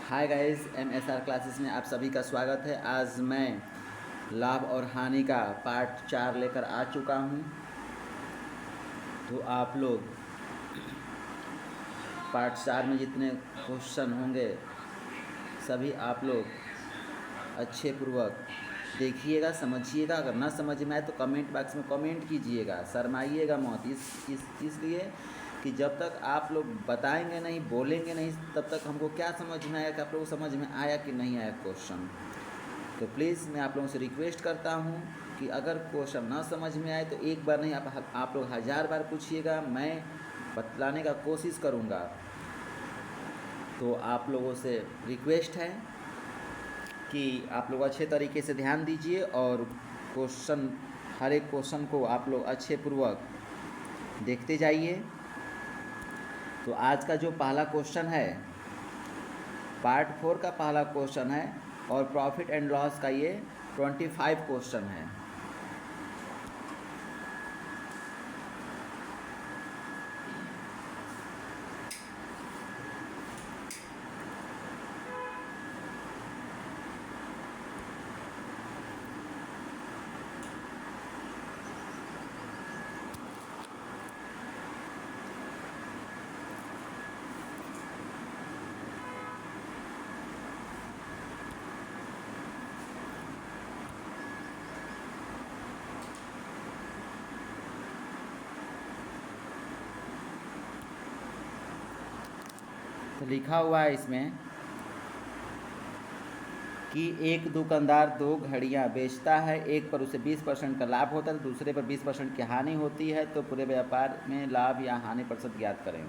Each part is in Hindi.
हाय गाइस, MSR क्लासेस में आप सभी का स्वागत है। आज मैं लाभ और हानि का पार्ट 4 लेकर आ चुका हूं। तो आप लोग पार्ट 4 में जितने क्वेश्चन होंगे सभी आप लोग अच्छे पूर्वक देखिएगा, समझिएगा। अगर ना समझ में आए तो कमेंट बॉक्स में कमेंट कीजिएगा, शर्माइएगा मत। इसलिए कि जब तक आप लोग बताएंगे नहीं, बोलेंगे नहीं, तब तक हमको क्या समझ में आया कि आप लोगों को समझ में आया कि नहीं आया क्वेश्चन। तो प्लीज़ मैं आप लोगों से रिक्वेस्ट करता हूँ कि अगर क्वेश्चन ना समझ में आए तो एक बार नहीं, आप लोग 1000 बार पूछिएगा, मैं बतलाने का कोशिश करूँगा। तो आप लोगों से रिक्वेस्ट है कि आप लोग अच्छे तरीके से ध्यान दीजिए और क्वेश्चन, हर एक क्वेश्चन को आप लोग अच्छे पूर्वक देखते जाइए। तो आज का जो पहला क्वेश्चन है, पार्ट 4 का पहला क्वेश्चन है और प्रॉफिट एंड लॉस का ये 25 क्वेश्चन है। तो लिखा हुआ है इसमें कि एक दुकानदार 2 घड़ियां बेचता है, एक पर उसे 20% का लाभ होता है तो दूसरे पर 20% की हानि होती है। तो पूरे व्यापार में लाभ या हानि प्रतिशत ज्ञात करें।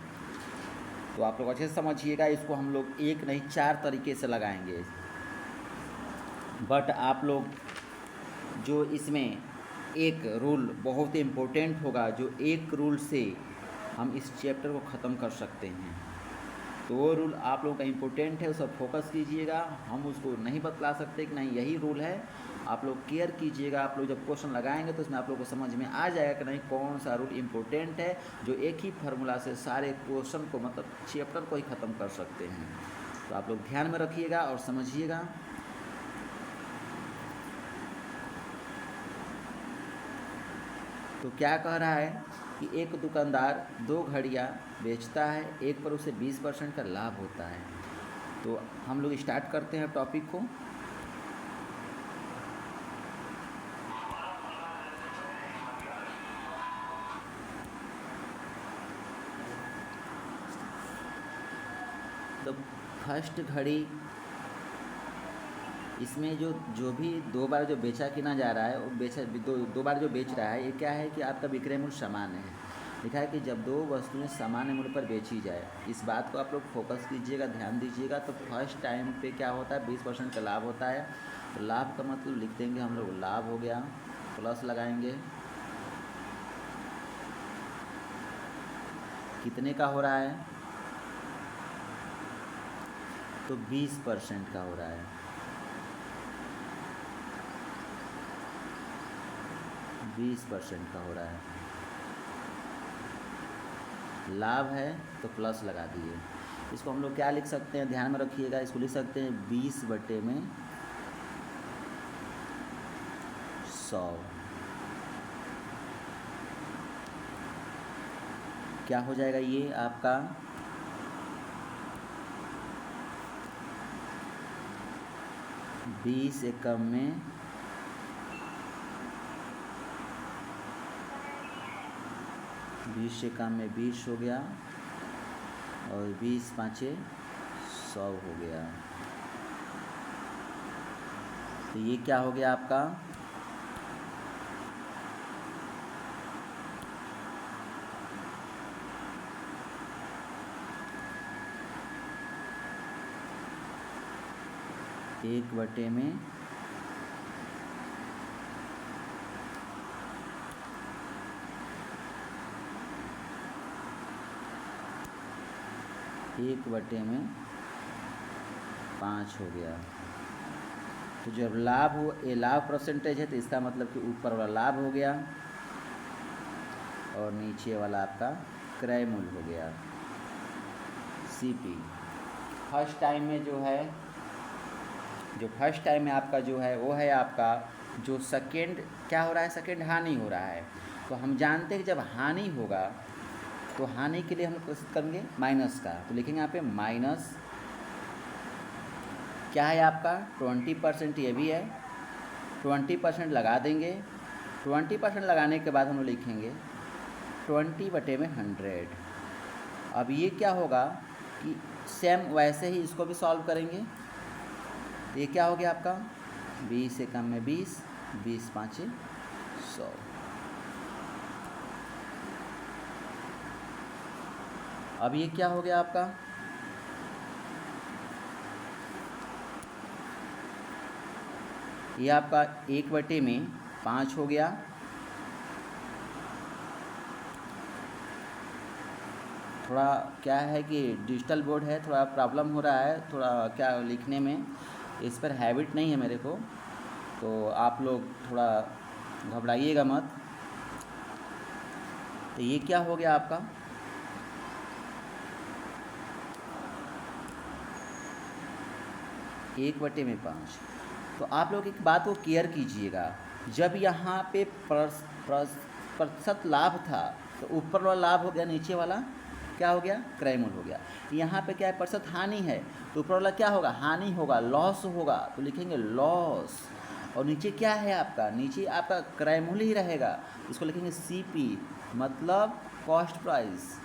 तो आप लोग अच्छे से समझिएगा, इसको हम लोग एक नहीं 4 तरीके से लगाएंगे। बट आप लोग जो इसमें एक रूल बहुत इम्पोर्टेंट होगा, जो एक रूल से हम इस चैप्टर को ख़त्म कर सकते हैं, तो वो रूल आप लोगों का इम्पोर्टेंट है, उस पर फोकस कीजिएगा। हम उसको नहीं बतला सकते कि नहीं यही रूल है, आप लोग केयर कीजिएगा। आप लोग जब क्वेश्चन लगाएंगे तो उसमें आप लोग को समझ में आ जाएगा कि नहीं कौन सा रूल इम्पोर्टेंट है, जो एक ही फार्मूला से सारे क्वेश्चन को, मतलब चैप्टर को ही ख़त्म कर सकते हैं। तो आप लोग ध्यान में रखिएगा और समझिएगा। तो क्या कह रहा है कि एक दुकानदार 2 घड़ियां बेचता है, एक पर उसे 20% का लाभ होता है। तो हम लोग स्टार्ट करते हैं टॉपिक को। तो फर्स्ट घड़ी, इसमें जो भी 2 बार जो बेचा किना जा रहा है, वो दो बार जो बेच रहा है, ये क्या है कि आपका विक्रय मूल्य समान है। लिखा है कि जब 2 वस्तुएं सामान्य मूल्य पर बेची जाए, इस बात को आप लोग फोकस कीजिएगा, ध्यान दीजिएगा। तो फर्स्ट टाइम पे क्या होता है, 20% का लाभ होता है। तो लाभ का मतलब लिख देंगे हम लोग, लाभ हो गया, प्लस लगाएंगे। कितने का हो रहा है, तो 20% का हो रहा है। 20% का हो रहा है, लाभ है तो प्लस लगा दिए। इसको हम लोग क्या लिख सकते हैं, ध्यान में रखिएगा, इसको लिख सकते हैं 20/100। क्या हो जाएगा ये आपका, 20 एकम में 20 हो गया और 20 पाँचे 100 हो गया। तो ये क्या हो गया आपका, एक बटे में 5 हो गया। तो जब लाभ हो, ये लाभ परसेंटेज है, तो इसका मतलब कि ऊपर वाला लाभ हो गया और नीचे वाला आपका क्रय मूल्य हो गया, CP। फर्स्ट टाइम में जो है, जो फर्स्ट टाइम में आपका जो है वो है आपका जो सेकेंड क्या हो रहा है, सेकेंड हानि हो रहा है। तो हम जानते हैं कि जब हानि होगा तो हानि के लिए हम प्रस्तुत करेंगे माइनस का, तो लिखेंगे यहाँ पे माइनस क्या है आपका 20%, ये भी है 20% लगा देंगे। 20% लगाने के बाद हम लोग लिखेंगे 20/100। अब ये क्या होगा कि सेम वैसे ही इसको भी सॉल्व करेंगे। तो ये क्या हो गया आपका 20 से कम में 20, 20 5 100। अब ये क्या हो गया आपका ये आपका 1/5 हो गया। थोड़ा क्या है कि डिजिटल बोर्ड है, थोड़ा प्रॉब्लम हो रहा है, थोड़ा क्या लिखने में इस पर हैबिट नहीं है मेरे को, तो आप लोग थोड़ा घबराइएगा मत। तो ये क्या हो गया आपका 1/5। तो आप लोग एक बात को केयर कीजिएगा, जब यहाँ पे प्रतिशत लाभ था तो ऊपर वाला लाभ हो गया, नीचे वाला क्या हो गया क्रय मूल्य हो गया। यहाँ पे क्या है प्रतिशत हानि है, तो ऊपर वाला क्या होगा हानि होगा, लॉस होगा, तो लिखेंगे लॉस। और नीचे क्या है आपका, नीचे आपका क्रय मूल्य ही रहेगा, इसको लिखेंगे CP मतलब कॉस्ट प्राइस।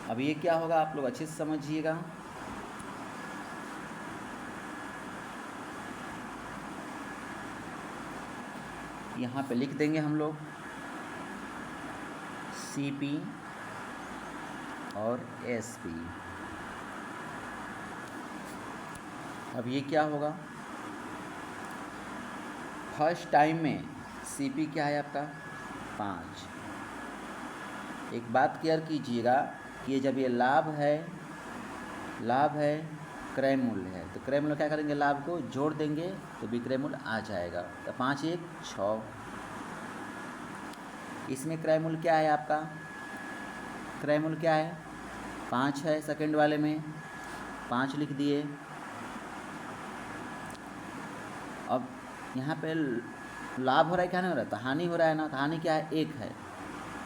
अब ये क्या होगा आप लोग अच्छे से समझिएगा। यहाँ पे लिख देंगे हम लोग CP और SP। अब ये क्या होगा फर्स्ट टाइम में CP क्या है आपका 5। एक बात क्लियर कीजिएगा कि ये जब ये लाभ है क्रय मूल्य है, तो क्रय मूल्य क्या करेंगे लाभ को जोड़ देंगे तो विक्रय मूल्य आ जाएगा। तो 5 1 6। इसमें क्रय मूल्य क्या है आपका, क्रय मूल्य क्या है 5 है, सेकंड वाले में 5 लिख दिए। अब यहाँ पे लाभ हो रहा है क्या नहीं हो रहा है, तो हानि हो रहा है ना, तो हानि क्या है 1 है।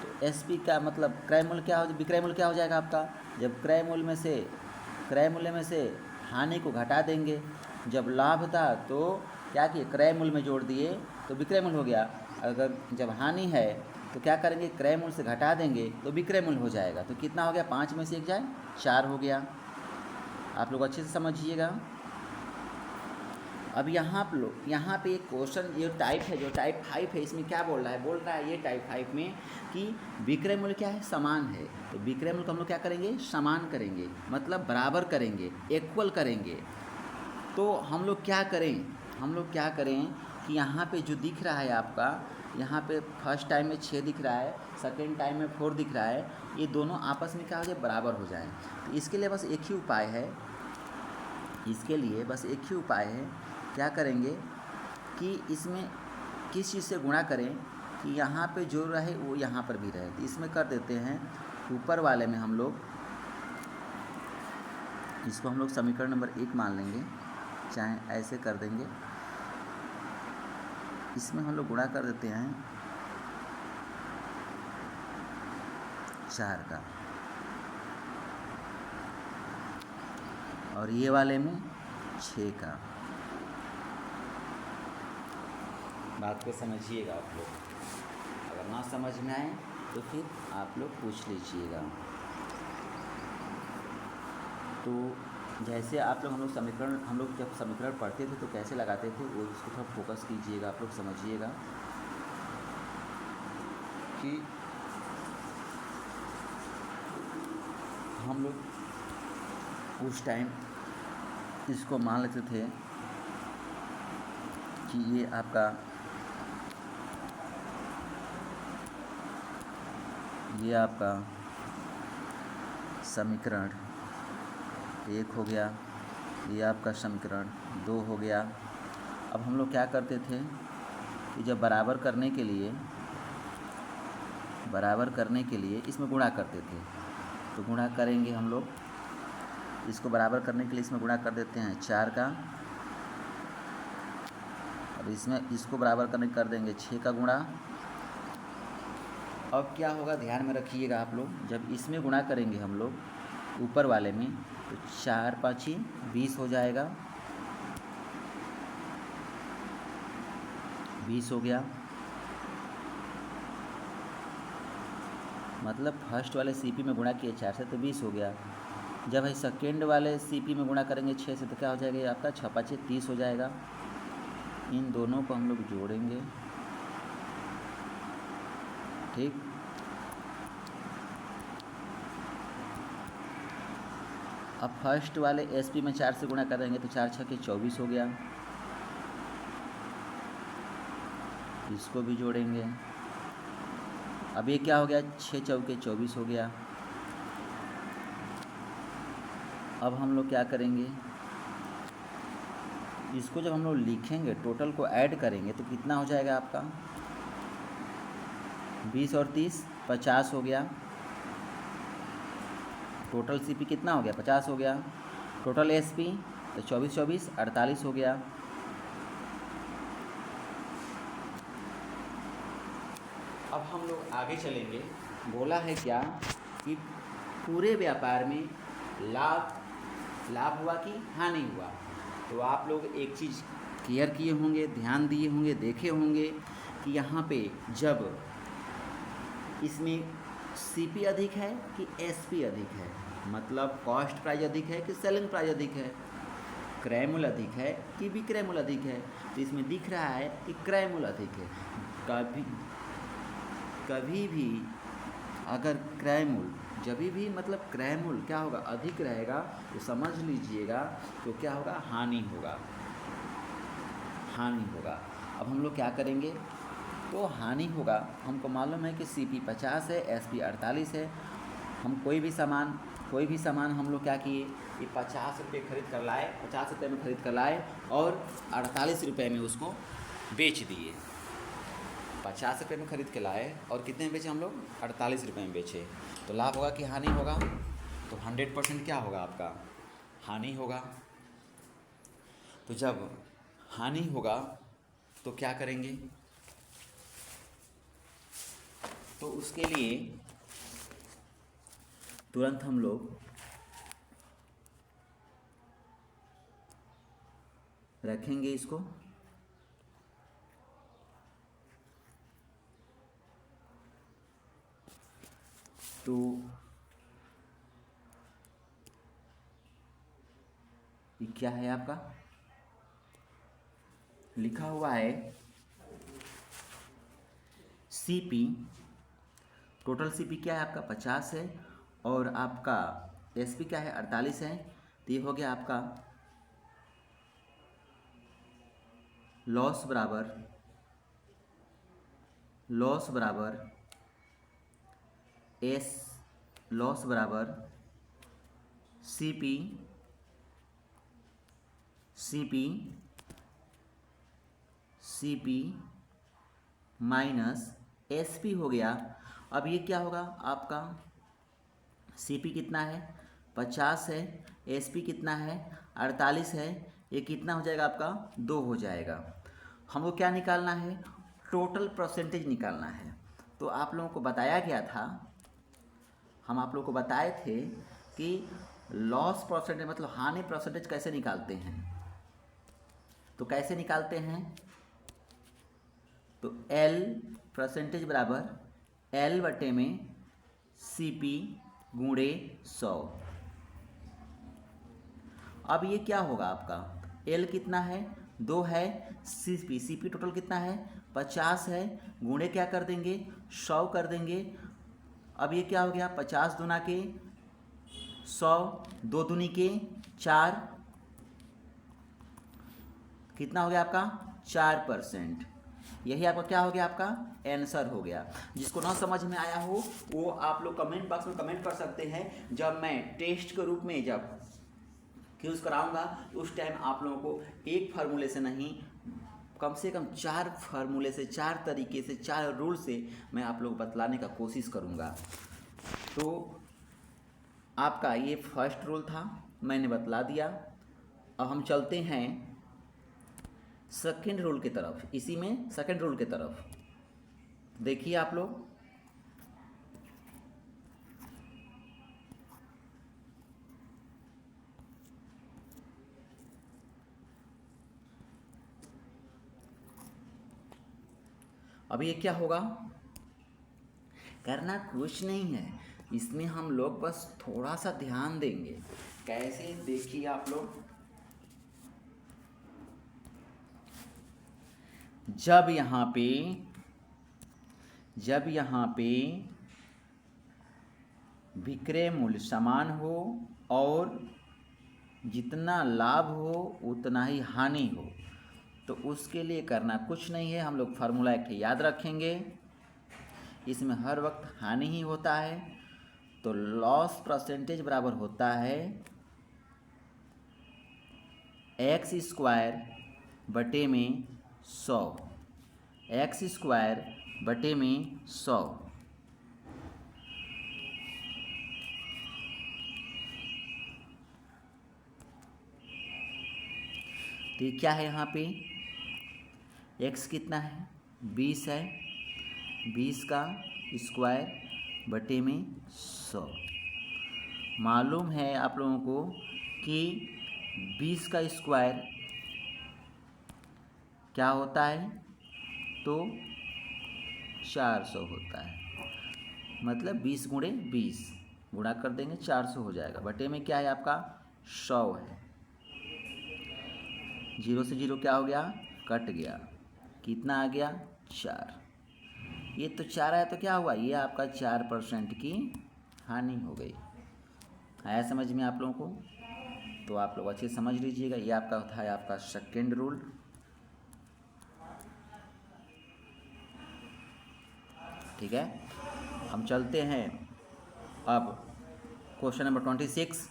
तो SP का मतलब क्रय मूल्य क्या हो, विक्रय मूल्य क्या हो जाएगा आपका, जब क्रय मूल्य में से हानि को घटा देंगे। जब लाभ था तो क्या किए क्रय मूल्य में जोड़ दिए तो विक्रय मूल्य हो गया। अगर जब हानि है तो क्या करेंगे क्रय मूल्य से घटा देंगे तो विक्रय मूल्य हो जाएगा। तो कितना हो गया 5 में से 1 जाए 4 हो गया। आप लोग अच्छे से समझिएगा। अब यहाँ पे एक क्वेश्चन ये टाइप है, जो टाइप 5 है, इसमें क्या बोल रहा है ये टाइप 5 में कि विक्रय मूल्य क्या है समान है। तो विक्रय मूल्य को हम लोग क्या करेंगे समान करेंगे, मतलब बराबर करेंगे, इक्वल करेंगे। तो हम लोग क्या करें कि यहाँ पे जो दिख रहा है आपका, यहाँ पे फर्स्ट टाइम में 6 दिख रहा है, सेकेंड टाइम में 4 दिख रहा है, ये दोनों आपस में क्या हो जाए बराबर हो जाए। तो इसके लिए बस एक ही उपाय है, क्या करेंगे कि इसमें किस चीज़ से गुणा करें कि यहाँ पे जो रहे वो यहाँ पर भी रहे। तो इसमें कर देते हैं ऊपर वाले में हम लोग इसको हम लोग समीकरण नंबर 1 मान लेंगे, चाहे ऐसे कर देंगे। इसमें हम लोग गुणा कर देते हैं 4 का, और ये वाले में 6 का। बात को समझिएगा आप लोग, अगर ना समझ में आए तो फिर आप लोग पूछ लीजिएगा। तो जैसे आप लोग हम लोग जब समीकरण पढ़ते थे तो कैसे लगाते थे वो उसको थोड़ा फोकस कीजिएगा, आप लोग समझिएगा कि हम लोग उस टाइम इसको मान लेते थे कि ये आपका समीकरण 1 हो गया, ये आपका समीकरण 2 हो गया। अब हम लोग क्या करते थे कि जब बराबर करने के लिए इसमें गुणा करते थे, तो गुणा करेंगे हम लोग इसको बराबर करने के लिए इसमें गुणा कर देते हैं 4 का। अब इसमें इसको बराबर करने कर देंगे 6 का गुणा। अब क्या होगा ध्यान में रखिएगा आप लोग, जब इसमें गुणा करेंगे हम लोग ऊपर वाले में तो 4 5 20 हो जाएगा, 20 हो गया। मतलब फर्स्ट वाले सीपी में गुणा किए 4 से तो 20 हो गया। जब है सेकेंड वाले सीपी में गुणा करेंगे 6 से तो क्या हो जाएगा ये आपका 6 5 30 हो जाएगा। इन दोनों को हम लोग जोड़ेंगे, ठीक। अब फर्स्ट वाले एसपी में 4 से गुणा करेंगे तो 4 6 24 हो गया, इसको भी जोड़ेंगे। अब ये क्या हो गया 6 चौके 24 हो गया। अब हम लोग क्या करेंगे, इसको जब हम लोग लिखेंगे टोटल को ऐड करेंगे तो कितना हो जाएगा आपका 20 और 30 50 हो गया। टोटल सीपी कितना हो गया 50 हो गया। टोटल एसपी तो 24 24 48 हो गया। अब हम लोग आगे चलेंगे। बोला है क्या कि पूरे व्यापार में लाभ हुआ कि हानि हुआ। तो आप लोग एक चीज़ क्लियर किए होंगे, ध्यान दिए होंगे, देखे होंगे कि यहाँ पे जब इसमें सीपी अधिक है कि एसपी अधिक है, मतलब कॉस्ट प्राइस अधिक है कि सेलिंग प्राइस अधिक है, क्रय मूल्य अधिक है कि विक्रय मूल्य अधिक है। तो इसमें दिख रहा है कि क्रय मूल्य अधिक है। कभी भी अगर क्रय मूल्य जब भी मतलब क्रय मूल्य क्या होगा अधिक रहेगा तो समझ लीजिएगा तो क्या होगा हानि होगा। अब हम लोग क्या करेंगे, तो हानि होगा। हमको मालूम है कि सीपी 50 है, एसपी 48 है। हम कोई भी सामान हम लोग क्या किए कि 50 रुपये खरीद कर लाए, 50 रुपये में खरीद कर लाए और 48 रुपये में उसको बेच दिए। 50 रुपये में खरीद के लाए और कितने में बेचे हम लोग 48 रुपये में बेचे। तो लाभ होगा कि हानि होगा, तो 100% क्या होगा आपका हानि होगा। तो जब हानि होगा तो क्या करेंगे, तो उसके लिए तुरंत हम लोग रखेंगे इसको, तो ये क्या है आपका लिखा हुआ है सीपी। टोटल सीपी क्या है आपका 50 है और आपका एसपी क्या है 48 है। तो ये हो गया आपका लॉस बराबर सीपी माइनस एसपी हो गया। अब ये क्या होगा आपका सीपी कितना है 50 है, एसपी कितना है 48 है, ये कितना हो जाएगा आपका 2 हो जाएगा। हमको क्या निकालना है, टोटल परसेंटेज निकालना है। तो आप लोगों को बताया गया था, हम आप लोगों को बताए थे कि लॉस परसेंटेज मतलब हानि परसेंटेज कैसे निकालते हैं। तो कैसे निकालते हैं, तो L परसेंटेज बराबर L बटे में CP गुणे 100। अब ये क्या होगा आपका L कितना है 2 है, CP टोटल कितना है 50 है, गुणे क्या कर देंगे 100 कर देंगे। अब ये क्या हो गया 50 दूना के 100, 2 दूनी के 4, कितना हो गया आपका 4%। यही आपका क्या हो गया आपका आंसर हो गया। जिसको ना समझ में आया हो वो आप लोग कमेंट बॉक्स में कमेंट कर सकते हैं। जब मैं टेस्ट के रूप में जब क्यूज कराऊंगा उस टाइम आप लोगों को एक फार्मूले से नहीं कम से कम 4 फार्मूले से 4 तरीके से 4 रूल से मैं आप लोग बतलाने का कोशिश करूंगा। तो आपका ये फर्स्ट रूल था मैंने बतला दिया। अब हम चलते हैं सेकेंड रूल की तरफ। इसी में सेकेंड रूल की तरफ देखिए आप लोग, अब ये क्या होगा, करना कुछ नहीं है, इसमें हम लोग बस थोड़ा सा ध्यान देंगे। कैसे, देखिए आप लोग, जब यहाँ पे विक्रय मूल्य समान हो और जितना लाभ हो उतना ही हानि हो, तो उसके लिए करना कुछ नहीं है। हम लोग फार्मूला एक याद रखेंगे, इसमें हर वक्त हानि ही होता है, तो लॉस परसेंटेज बराबर होता है x² बटे में 100, x² बटे में 100। तो ये क्या है, यहाँ पे x कितना है, 20 है, 20 का स्क्वायर बटे में 100। मालूम है आप लोगों को कि 20 का स्क्वायर क्या होता है, तो 400 होता है। मतलब 20 गुणे 20 गुणा कर देंगे 400 हो जाएगा, बटे में क्या है आपका 100 है। 0 से 0 क्या हो गया, कट गया, कितना आ गया 4। ये तो 4 आया तो क्या हुआ, ये आपका 4% की हानि हो गई। आया समझ में आप लोगों को? तो आप लोग अच्छे समझ लीजिएगा, ये आपका होता है आपका सेकेंड रूल। ठीक है, हम चलते हैं अब क्वेश्चन नंबर 26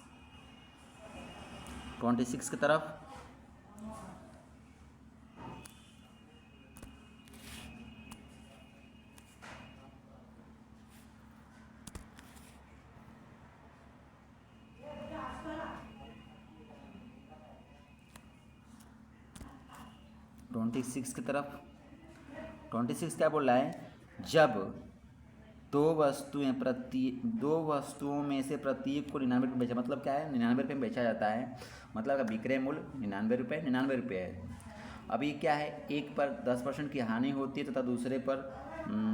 की तरफ। की तरफ 26 क्या बोल रहा है, जब दो वस्तुओं में से प्रत्येक को 99 रुपये बेचा, मतलब क्या है 99 रुपये में बेचा जाता है, मतलब का विक्रय मूल्य 99 रुपये है। अभी क्या है, एक पर 10% की हानि होती है तथा दूसरे पर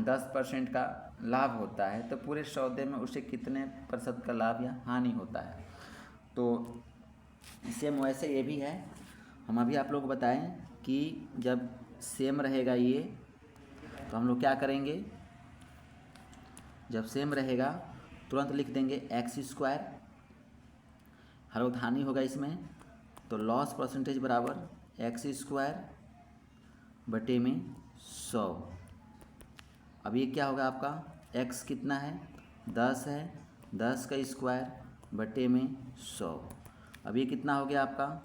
10% का लाभ होता है, तो पूरे सौदे में उसे कितने प्रतिशत का लाभ या हानि होता है। तो सेम वैसे ये भी है, हम अभी आप लोग को बताएं कि जब सेम रहेगा ये, तो हम लोग क्या करेंगे, जब सेम रहेगा तुरंत लिख देंगे x², हर वक्त हानि होगा इसमें, तो लॉस परसेंटेज बराबर x² बटे में 100। अब ये क्या होगा आपका, x कितना है 10 है, 10 का स्क्वायर बटे में 100। अब ये कितना हो गया आपका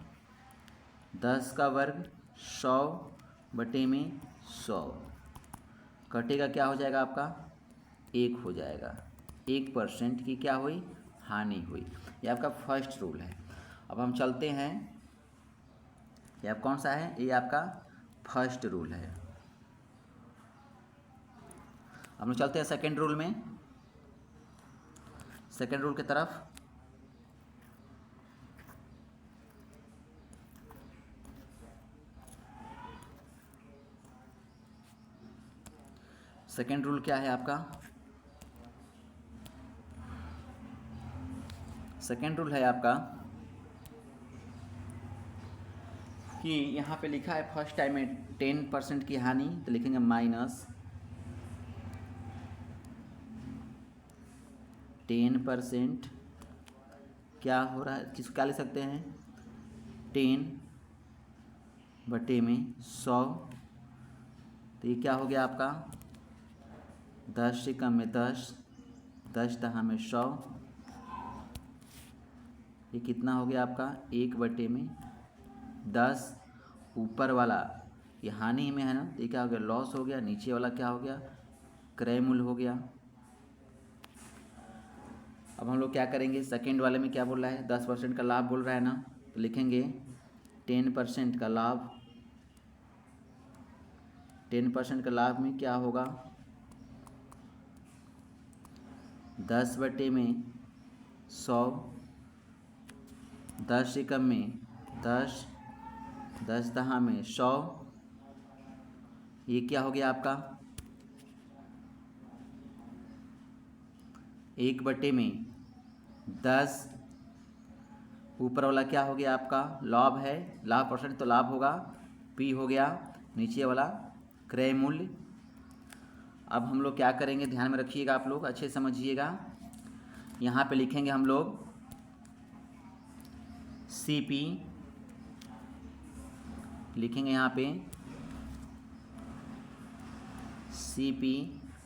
10 का वर्ग 100 बटे में 100, कटेगा क्या हो जाएगा आपका 1 हो जाएगा। 1% की क्या हुई, हानि हुई। ये आपका फर्स्ट रूल है। अब हम चलते हैं, ये आप कौन सा है, ये आपका फर्स्ट रूल है। हम लोग चलते हैं सेकेंड रूल में, सेकेंड रूल की तरफ। सेकेंड रूल क्या है आपका, सेकेंड रूल है आपका कि यहाँ पे लिखा है फर्स्ट टाइम में 10% की हानि, तो लिखेंगे -10%। क्या हो रहा है, किसको क्या लिख सकते हैं 10 बटे में 100, तो ये क्या हो गया आपका 10 से कम में 10, 10 दहा में 100, ये कितना हो गया आपका 1 बटे में 10। ऊपर वाला ये हानि में है ना, तो ये क्या हो गया लॉस हो गया, नीचे वाला क्या हो गया क्रय मूल्य हो गया। अब हम लोग क्या करेंगे, सेकेंड वाले में क्या बोल रहा है, 10% का लाभ बोल रहा है ना, तो लिखेंगे 10% का लाभ। 10% का लाभ में क्या होगा, 10/100, 10 एकम में 10, 10 दहा में 100, ये क्या हो गया आपका 1/10, ऊपर वाला क्या हो गया आपका लाभ है, लाभ परसेंट तो लाभ होगा, पी हो गया, नीचे वाला क्रय मूल्य। अब हम लोग क्या करेंगे, ध्यान में रखिएगा, आप लोग अच्छे समझिएगा, यहाँ पे लिखेंगे हम लोग CP, लिखेंगे यहाँ पे CP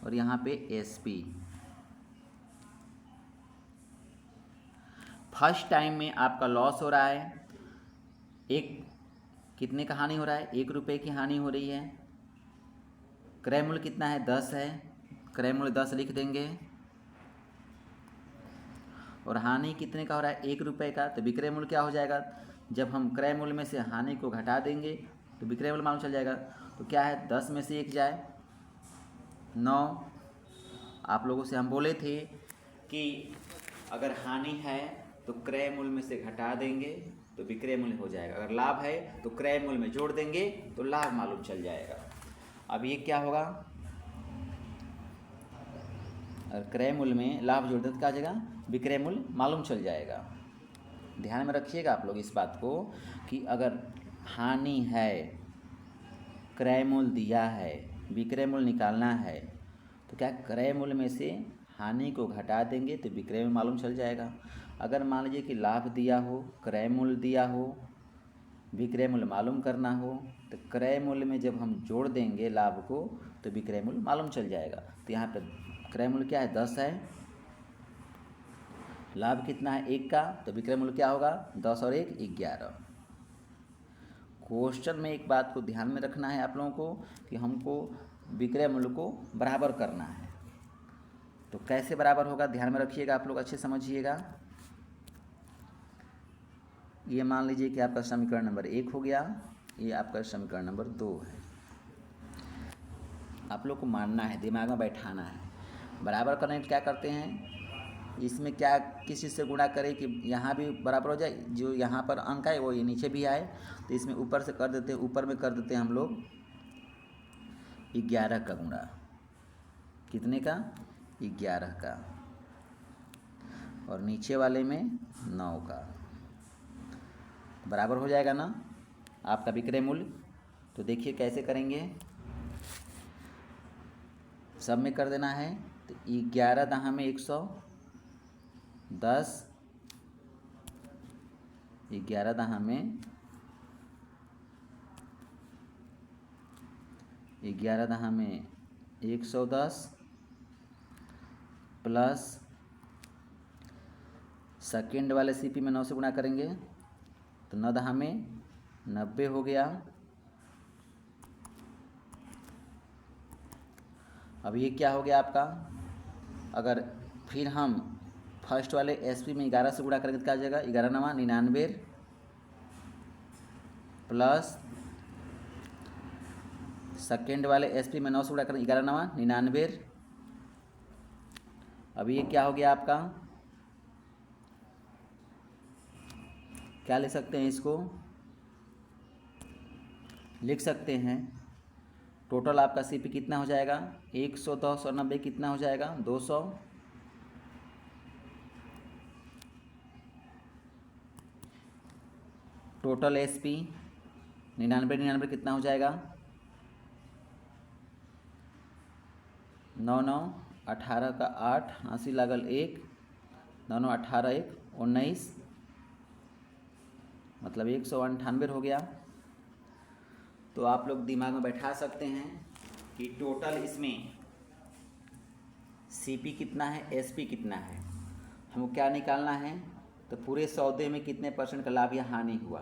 और यहाँ पे SP। फर्स्ट टाइम में आपका लॉस हो रहा है, एक कितने का हानि हो रहा है, 1 रुपये की हानि हो रही है। क्रय मूल्य कितना है, 10 है, क्रय मूल्य 10 लिख देंगे, और हानि कितने का हो रहा है, 1 रुपये का, तो विक्रय मूल्य क्या हो जाएगा, जब हम क्रय मूल्य में से हानि को घटा देंगे तो विक्रय मूल्य मालूम चल जाएगा। तो क्या है, 10 में से 1 जाए 9। आप लोगों से हम बोले थे कि अगर हानि है तो क्रय मूल्य में से घटा देंगे तो विक्रय मूल्य हो जाएगा, अगर लाभ है तो क्रय मूल्य में जोड़ देंगे तो लाभ मालूम चल जाएगा। अब ये क्या होगा, अगर क्रय मूल्य में लाभ जोड़ दें तो क्या आ जाएगा, विक्रय मूल्य मालूम चल जाएगा। ध्यान में रखिएगा आप लोग इस बात को कि अगर हानि है, क्रय मूल्य दिया है, विक्रय मूल्य निकालना है, तो क्या क्रय मूल्य में से हानि को घटा देंगे तो विक्रय मूल्य मालूम चल जाएगा। अगर मान लीजिए कि लाभ दिया हो, क्रय मूल्य दिया हो, विक्रय मूल्य मालूम करना हो, तो क्रय मूल्य में जब हम जोड़ देंगे लाभ को तो विक्रय मूल्य मालूम चल जाएगा। तो यहाँ पर क्रय मूल्य क्या है, 10 है, लाभ कितना है 1 का, तो विक्रय मूल्य क्या होगा, 10 और 1 11। क्वेश्चन में एक बात को ध्यान में रखना है आप लोगों को कि हमको विक्रय मूल्य को बराबर करना है। तो कैसे बराबर होगा, ध्यान में रखिएगा, आप लोग अच्छे समझिएगा। ये मान लीजिए कि आपका समीकरण नंबर 1 हो गया, ये आपका समीकरण नंबर 2 है। आप लोग को मानना है, दिमाग में बैठाना है। बराबर करने क्या करते हैं, इसमें क्या किस चीज़ से गुणा करें कि यहाँ भी बराबर हो जाए, जो यहाँ पर अंक है वो ये नीचे भी आए, तो इसमें ऊपर से कर देते हैं, ऊपर में कर देते हैं हम लोग 11 का गुणा, कितने का, 11 का, और नीचे वाले में 9 का, बराबर हो जाएगा ना आपका विक्रय मूल्य। तो देखिए कैसे करेंगे, सब में कर देना है, तो 11 दहा में 110, 11 दहा में 110 प्लस सेकेंड वाले CP में 9 से गुणा करेंगे तो 9 दहा में 90 हो गया। अब ये क्या हो गया आपका, अगर फिर हम फर्स्ट वाले SP में 11 से गुणा करेंगे तो क्या आ जाएगा, 11 9 99 प्लस सेकेंड वाले SP में 9 से गुणा करेंगे 11 9 99। अब ये क्या हो गया आपका, क्या लिख सकते हैं, इसको लिख सकते हैं, टोटल आपका CP कितना हो जाएगा, 110 और 90 कितना हो जाएगा, 200। टोटल SP 99 99 कितना हो जाएगा, 9 9 18 का 8, 80 लागल 1, 9 9 18 1 19, मतलब 198 हो गया। तो आप लोग दिमाग में बैठा सकते हैं कि टोटल इसमें CP कितना है, SP कितना है, हमको क्या निकालना है, तो पूरे सौदे में कितने % का लाभ या हानि हुआ।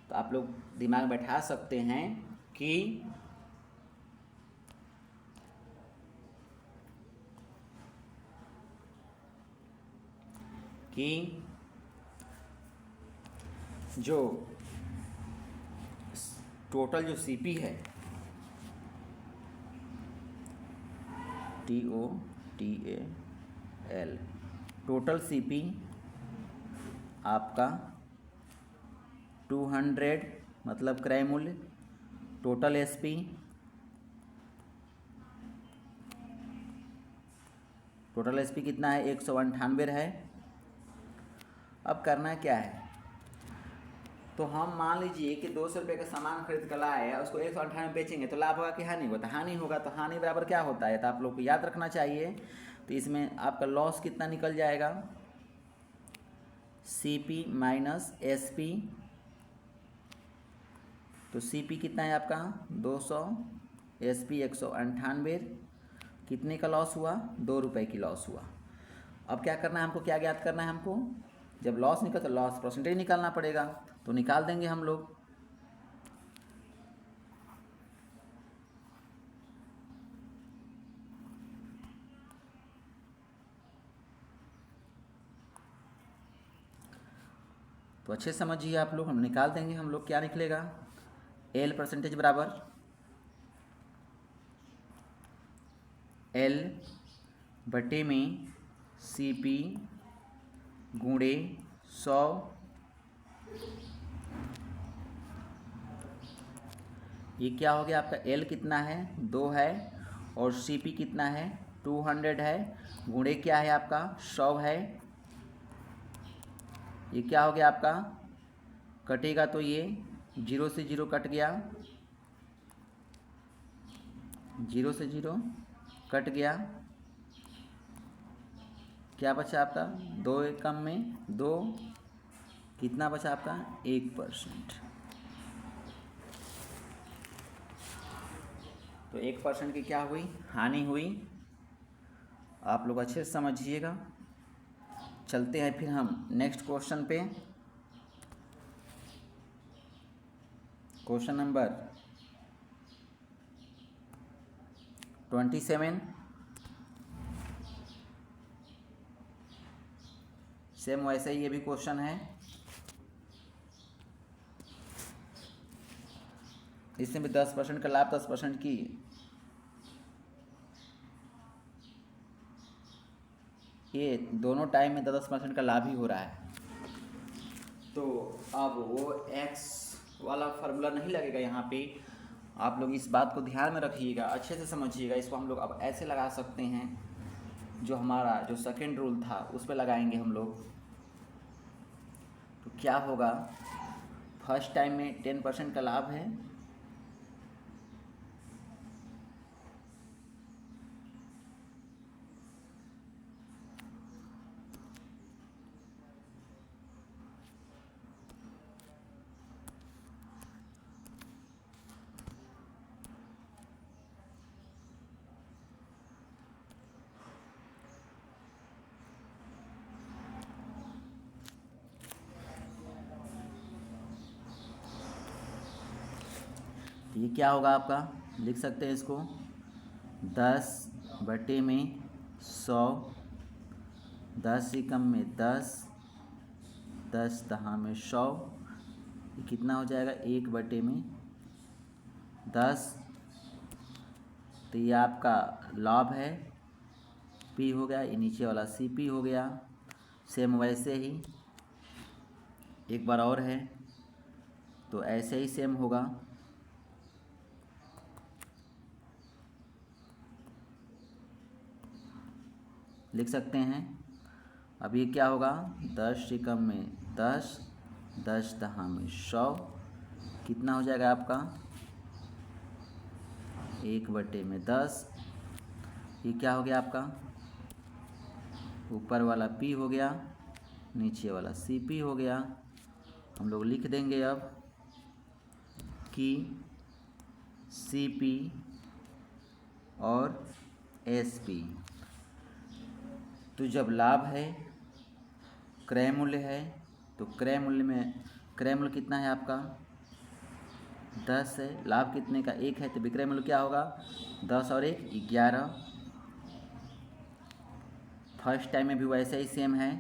तो आप लोग दिमाग में बैठा सकते हैं कि कि जो टोटल जो सीपी है TOTAL टोटल सीपी आपका 200 मतलब क्रय मूल्य, टोटल एसपी कितना है 198 है। अब करना क्या है, तो हम मान लीजिए कि 200 रुपये का सामान खरीद कर लाए और उसको 198 बेचेंगे तो लाभ होगा कि हानि होगा, तो हानि होगा। तो हानि बराबर क्या होता है, तो आप लोग को याद रखना चाहिए। तो इसमें आपका लॉस कितना निकल जाएगा, CP माइनस SP। तो CP कितना है आपका 200, SP 198, कितने का लॉस हुआ, 2 रुपये की लॉस हुआ। अब क्या करना है हमको, क्या ज्ञात करना है हमको, जब लॉस निकल तो लॉस परसेंटेज निकालना पड़ेगा, तो निकाल देंगे हम लोग। तो अच्छे से समझिए आप लोग, हम निकाल देंगे हम लोग। क्या निकलेगा, L परसेंटेज बराबर L बटे में CP गुणे 100। ये क्या हो गया आपका, L कितना है 2 है और CP कितना है 200 है, गुणे क्या है आपका 100 है। ये क्या हो गया आपका, कटेगा तो ये 0 से 0 कट गया, 0 से 0 कट गया। क्या बचा आपका, 2 एकम में 2, कितना बचा आपका 1%। तो 1% की क्या हुई, हानि हुई। आप लोग अच्छे से समझिएगा। चलते हैं फिर हम नेक्स्ट क्वेश्चन पे। Question number 27। सेम वैसे ही ये भी क्वेश्चन है। इसमें भी 10% का लाभ, 10% की ये दोनों टाइम में 10% का लाभ ही हो रहा है। तो अब वो x वाला फार्मूला नहीं लगेगा यहाँ पे। आप लोग इस बात को ध्यान में रखिएगा, अच्छे से समझिएगा। इसको हम लोग अब ऐसे लगा सकते हैं, जो हमारा जो सेकेंड रूल था उस पर लगाएंगे हम लोग। तो क्या होगा, फर्स्ट टाइम में 10% का लाभ है, ये क्या होगा आपका, लिख सकते हैं इसको 10 बटे में 100, 10 एकम में 10, 10 दहा में 100, ये कितना हो जाएगा 1 बटे में 10। तो ये आपका लाभ है, P हो गया, ये नीचे वाला CP हो गया। सेम वैसे ही एक बार और है, तो ऐसे ही सेम होगा। लिख सकते हैं। अब ये क्या होगा, 10 एकम में 10, 10 दहा में 100, कितना हो जाएगा आपका 1 बटे में 10। ये क्या हो गया आपका, ऊपर वाला P हो गया, नीचे वाला CP हो गया। हम लोग लिख देंगे अब कि CP और SP। तो जब लाभ है, क्रय मूल्य है, तो क्रय मूल्य कितना है आपका 10 है, लाभ कितने का 1 है, तो विक्रय मूल्य क्या होगा 10 और 1 11। फर्स्ट टाइम में भी वैसे ही सेम है,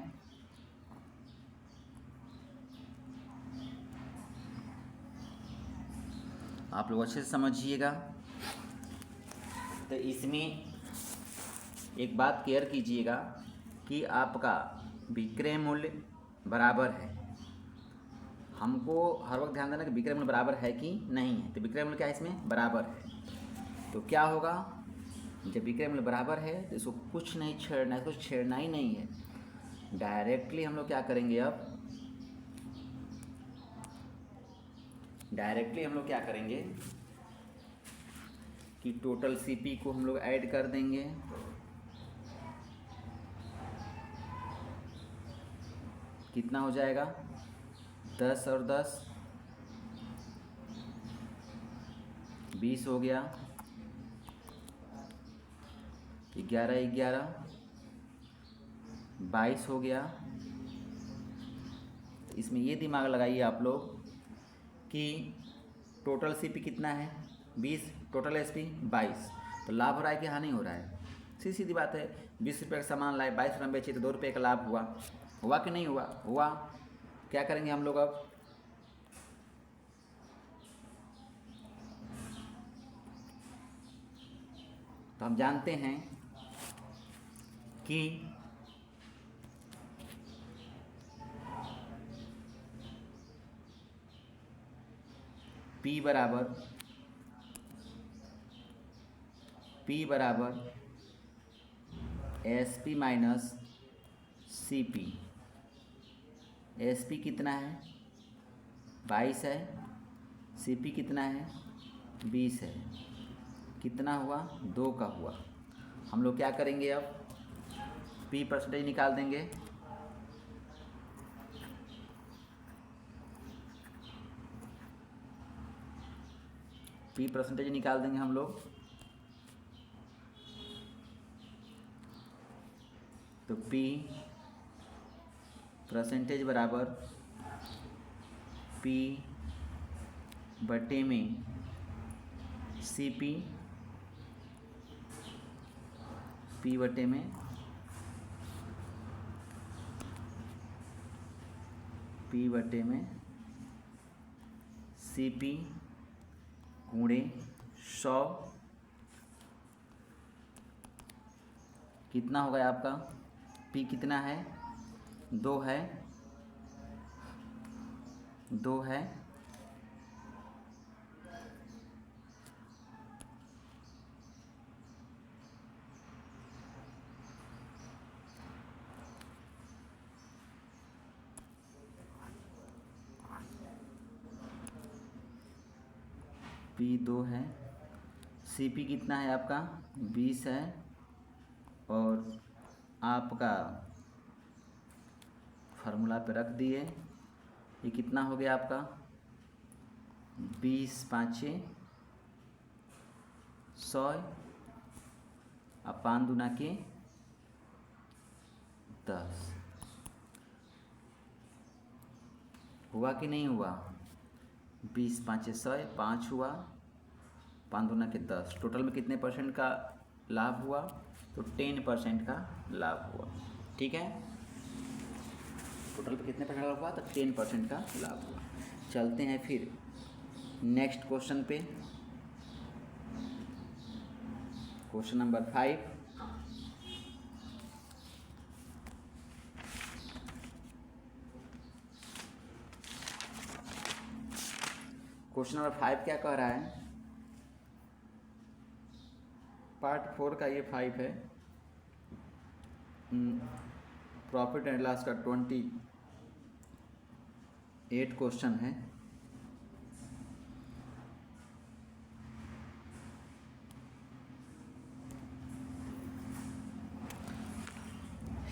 आप लोग अच्छे से समझिएगा। तो इसमें एक बात क्लियर कीजिएगा कि आपका विक्रय मूल्य बराबर है। हमको हर वक्त ध्यान देना कि विक्रय मूल्य बराबर है कि नहीं है। तो विक्रय मूल्य क्या है, इसमें बराबर है। तो क्या होगा, जब विक्रय मूल्य बराबर है तो इसको कुछ नहीं छेड़ना है, इसको छेड़ना ही नहीं है। डायरेक्टली हम लोग क्या करेंगे, अब डायरेक्टली हम लोग क्या करेंगे कि टोटल सीपी को हम लोग ऐड कर देंगे। कितना हो जाएगा, 10 और 10 20 हो गया, 11 11 22 हो गया। इसमें ये दिमाग लगाइए आप लोग कि टोटल सीपी कितना है 20, टोटल एसपी 22। तो लाभ हो रहा है कि हानि हो रहा है? सीधी बात है, 20 रुपये का सामान लाए, 22 रुपये में बेचे तो 2 रुपये का लाभ हुआ। हुआ कि नहीं हुआ? हुआ। क्या करेंगे हम लोग अब, तो हम जानते हैं कि P बराबर SP माइनस CP। SP कितना है, 22 है, CP कितना है, 20 है। कितना हुआ, 2 का हुआ। हम लोग क्या करेंगे, अब P परसेंटेज निकाल देंगे। P परसेंटेज निकाल देंगे हम लोग। तो P परसेंटेज बराबर P बटे में CP, P बटे में P बटे में CP गुणे 100। कितना हो गया आपका, P कितना है, 2 है, 2 है। P 2 है, CP कितना है आपका, 20 है, और आपका फार्मूला पे रख दिए। ये कितना हो गया आपका, 20 5 100, अब 5 दूना के 10। हुआ कि नहीं हुआ, 20 5 100, 5 हुआ, 5 दूना के 10। टोटल में कितने परसेंट का लाभ हुआ, तो 10% का लाभ हुआ। ठीक है, टोटल पे कितने परसेंट लाभ हुआ, तो 10% का लाभ हुआ। चलते हैं फिर नेक्स्ट क्वेश्चन पे। Question number 5। क्वेश्चन नंबर 5 क्या कह रहा है, पार्ट 4 का ये 5 है। प्रॉफिट एंड लॉस का 28 क्वेश्चन है।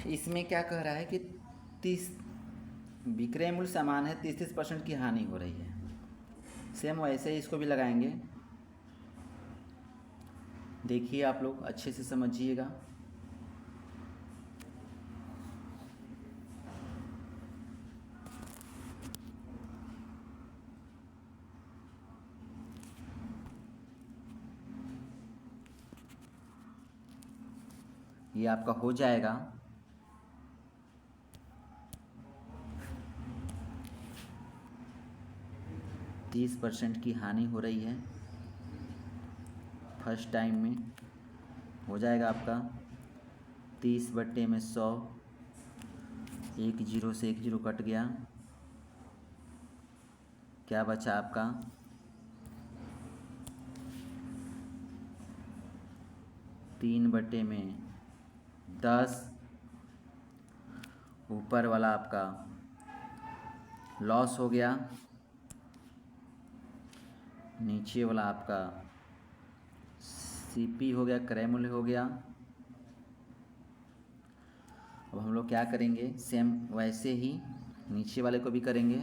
इसमें क्या कह रहा है कि 30 विक्रय मूल्य समान है, 30% की हानि हो रही है। सेम वैसे ही इसको भी लगाएंगे। देखिए आप लोग अच्छे से समझिएगा। ये आपका हो जाएगा 30% की हानि हो रही है फर्स्ट टाइम में। हो जाएगा आपका 30/100, एक जीरो से एक जीरो कट गया, क्या बचा आपका 3/10। ऊपर वाला आपका लॉस हो गया, नीचे वाला आपका सीपी हो गया, क्रय मूल्य हो गया। अब हम लोग क्या करेंगे, सेम वैसे ही नीचे वाले को भी करेंगे।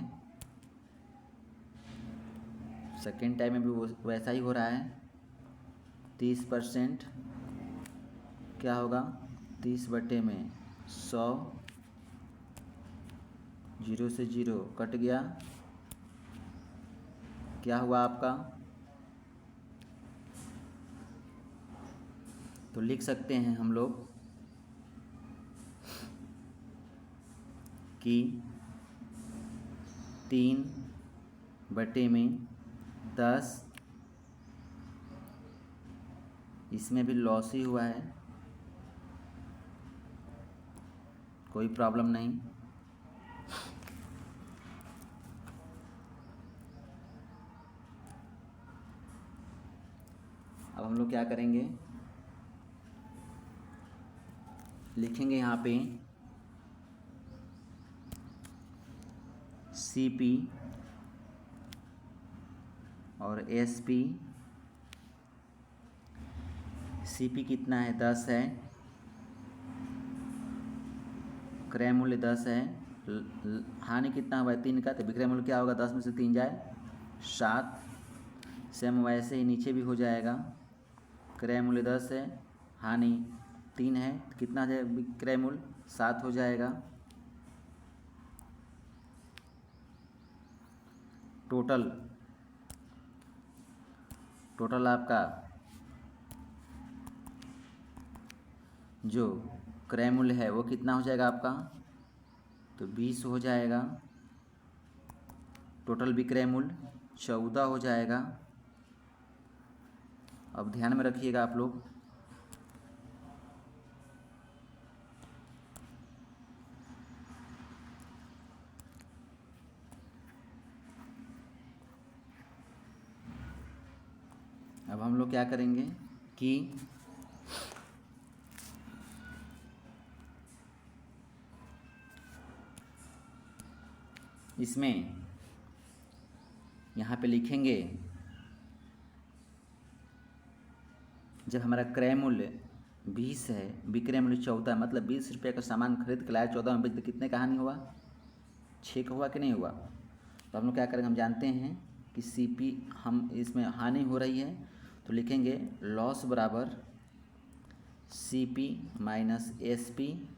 सेकेंड टाइम में भी वो वैसा ही हो रहा है। 30% क्या होगा, 30/100, जीरो से जीरो कट गया, क्या हुआ आपका, तो लिख सकते हैं हम लोग कि 3/10, इसमें भी लॉस ही हुआ है, कोई प्रॉब्लम नहीं। अब हम लोग क्या करेंगे, लिखेंगे यहाँ पे सीपी और एसपी। सीपी कितना है, 10 है, क्रय मूल्य 10 है, हानि कितना हुआ है 3 का, तो विक्रय मूल्य क्या होगा, 10 में से 3 जाए 7। सेम वैसे ही नीचे भी हो जाएगा, क्रय मूल्य 10 है, हानि 3 है, तो कितना जाए विक्रय मूल्य 7 हो जाएगा। टोटल आपका जो क्रय मूल्य है वो कितना हो जाएगा आपका, तो 20 हो जाएगा। टोटल विक्रय मूल्य 14 हो जाएगा। अब ध्यान में रखिएगा आप लोग, अब हम लोग क्या करेंगे कि इसमें यहाँ पे लिखेंगे, जब हमारा क्रय मूल्य 20 है, विक्रय मूल्य 14, मतलब 20 रुपये का सामान खरीद के लाया, 14 में बेच, कितने का हानि हुआ, 6 का हुआ कि नहीं हुआ। तो हम लोग क्या करेंगे, हम जानते हैं कि सीपी हम इसमें हानि हो रही है, तो लिखेंगे लॉस बराबर सीपी माइनस एसपी।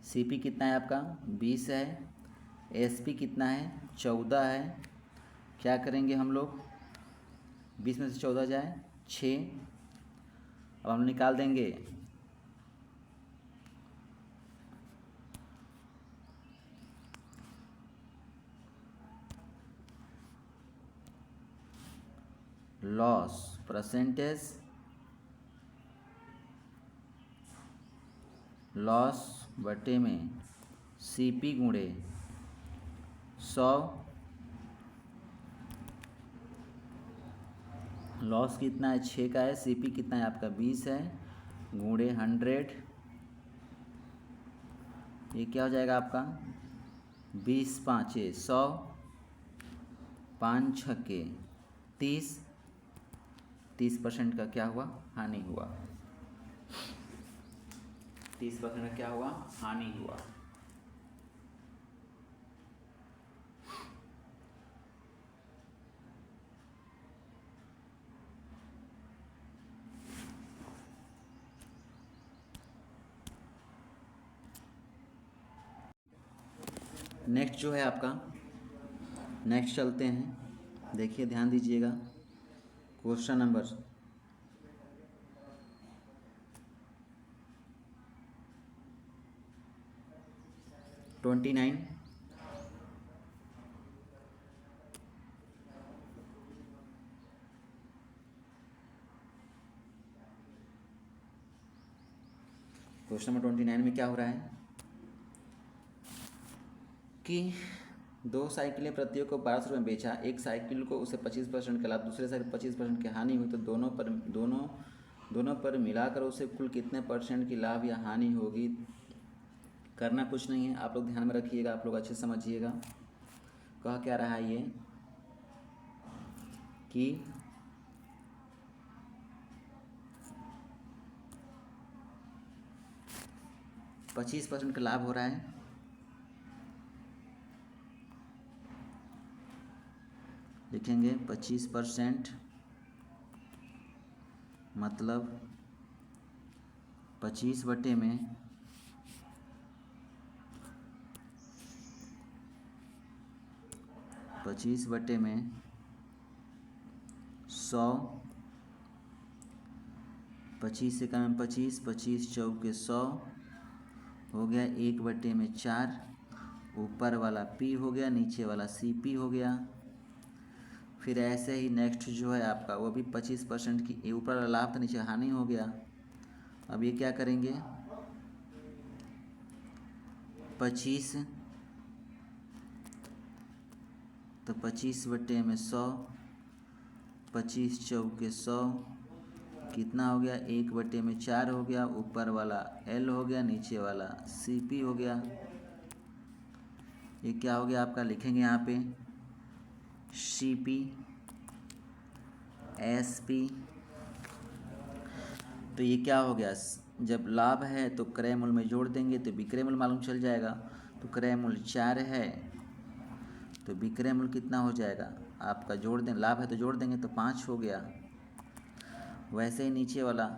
सीपी कितना है आपका 20 है, एसपी कितना है 14 है। क्या करेंगे हम लोग, 20 में से 14 जाए 6। अब हम निकाल देंगे लॉस परसेंटेज, लॉस बटे में सीपी गुणे 100। लॉस कितना है 6 का है, सीपी कितना है आपका 20 है, गुणे 100, ये क्या हो जाएगा आपका 20 5 100, 5 6 30, 30% का क्या हुआ, हानि हुआ। 30% का क्या हुआ, हानि हुआ। नेक्स्ट जो है आपका, नेक्स्ट चलते हैं, देखिए ध्यान दीजिएगा, क्वेश्चन नंबर 29। क्वेश्चन नंबर 29 में क्या हो रहा है कि 2 साइकिलें प्रत्येक को 1200 रुपये में बेचा, एक साइकिल को उसे 25% का लाभ, दूसरे साइकिल 25% की हानि हुई, तो दोनों पर मिलाकर उसे कुल कितने परसेंट की लाभ या हानि होगी। करना कुछ नहीं है, आप लोग ध्यान में रखिएगा, आप लोग अच्छे समझिएगा। कह क्या रहा है ये कि 25% का लाभ हो रहा है, लिखेंगे 25% मतलब 25 बटे में 100, 25 से कम 25, 25 चौके 100 हो गया, 1/4, ऊपर वाला P हो गया, नीचे वाला CP हो गया। फिर ऐसे ही नेक्स्ट जो है आपका वो भी 25% की, ऊपर वाला लाभ था, नीचे हानि हो गया। अब ये क्या करेंगे, 25 तो 25 बटे में 100, 25 चौके 100 कितना हो गया, 1/4 हो गया, ऊपर वाला L हो गया, नीचे वाला CP हो गया। ये क्या हो गया आपका, लिखेंगे यहाँ पे CP SP। तो ये क्या हो गया, जब लाभ है तो क्रय मूल्य में जोड़ देंगे तो विक्रय मूल्य मालूम चल जाएगा। तो क्रय मूल्य 4 है तो विक्रय मूल्य कितना हो जाएगा आपका, जोड़ दें, लाभ है तो जोड़ देंगे तो 5 हो गया। वैसे ही नीचे वाला,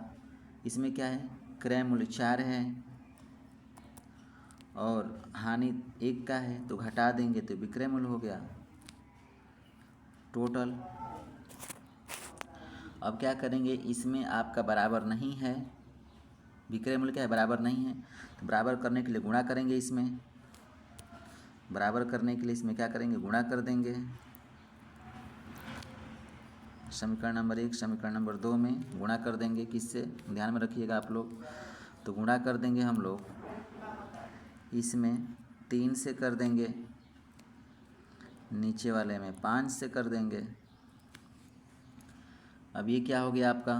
इसमें क्या है, क्रय मूल्य 4 है और हानि 1 का है तो घटा देंगे तो विक्रय मूल्य हो गया टोटल। अब क्या करेंगे, इसमें आपका बराबर नहीं है, विक्रय मूल्य क्या है, बराबर नहीं है, तो बराबर करने के लिए गुणा करेंगे। इसमें बराबर करने के लिए इसमें क्या करेंगे, गुणा कर देंगे। समीकरण नंबर 1 समीकरण नंबर 2 में गुणा कर देंगे, किससे, ध्यान में रखिएगा आप लोग। तो गुणा कर देंगे हम लोग, इसमें 3 से कर देंगे, नीचे वाले में 5 से कर देंगे। अब ये क्या हो गया आपका,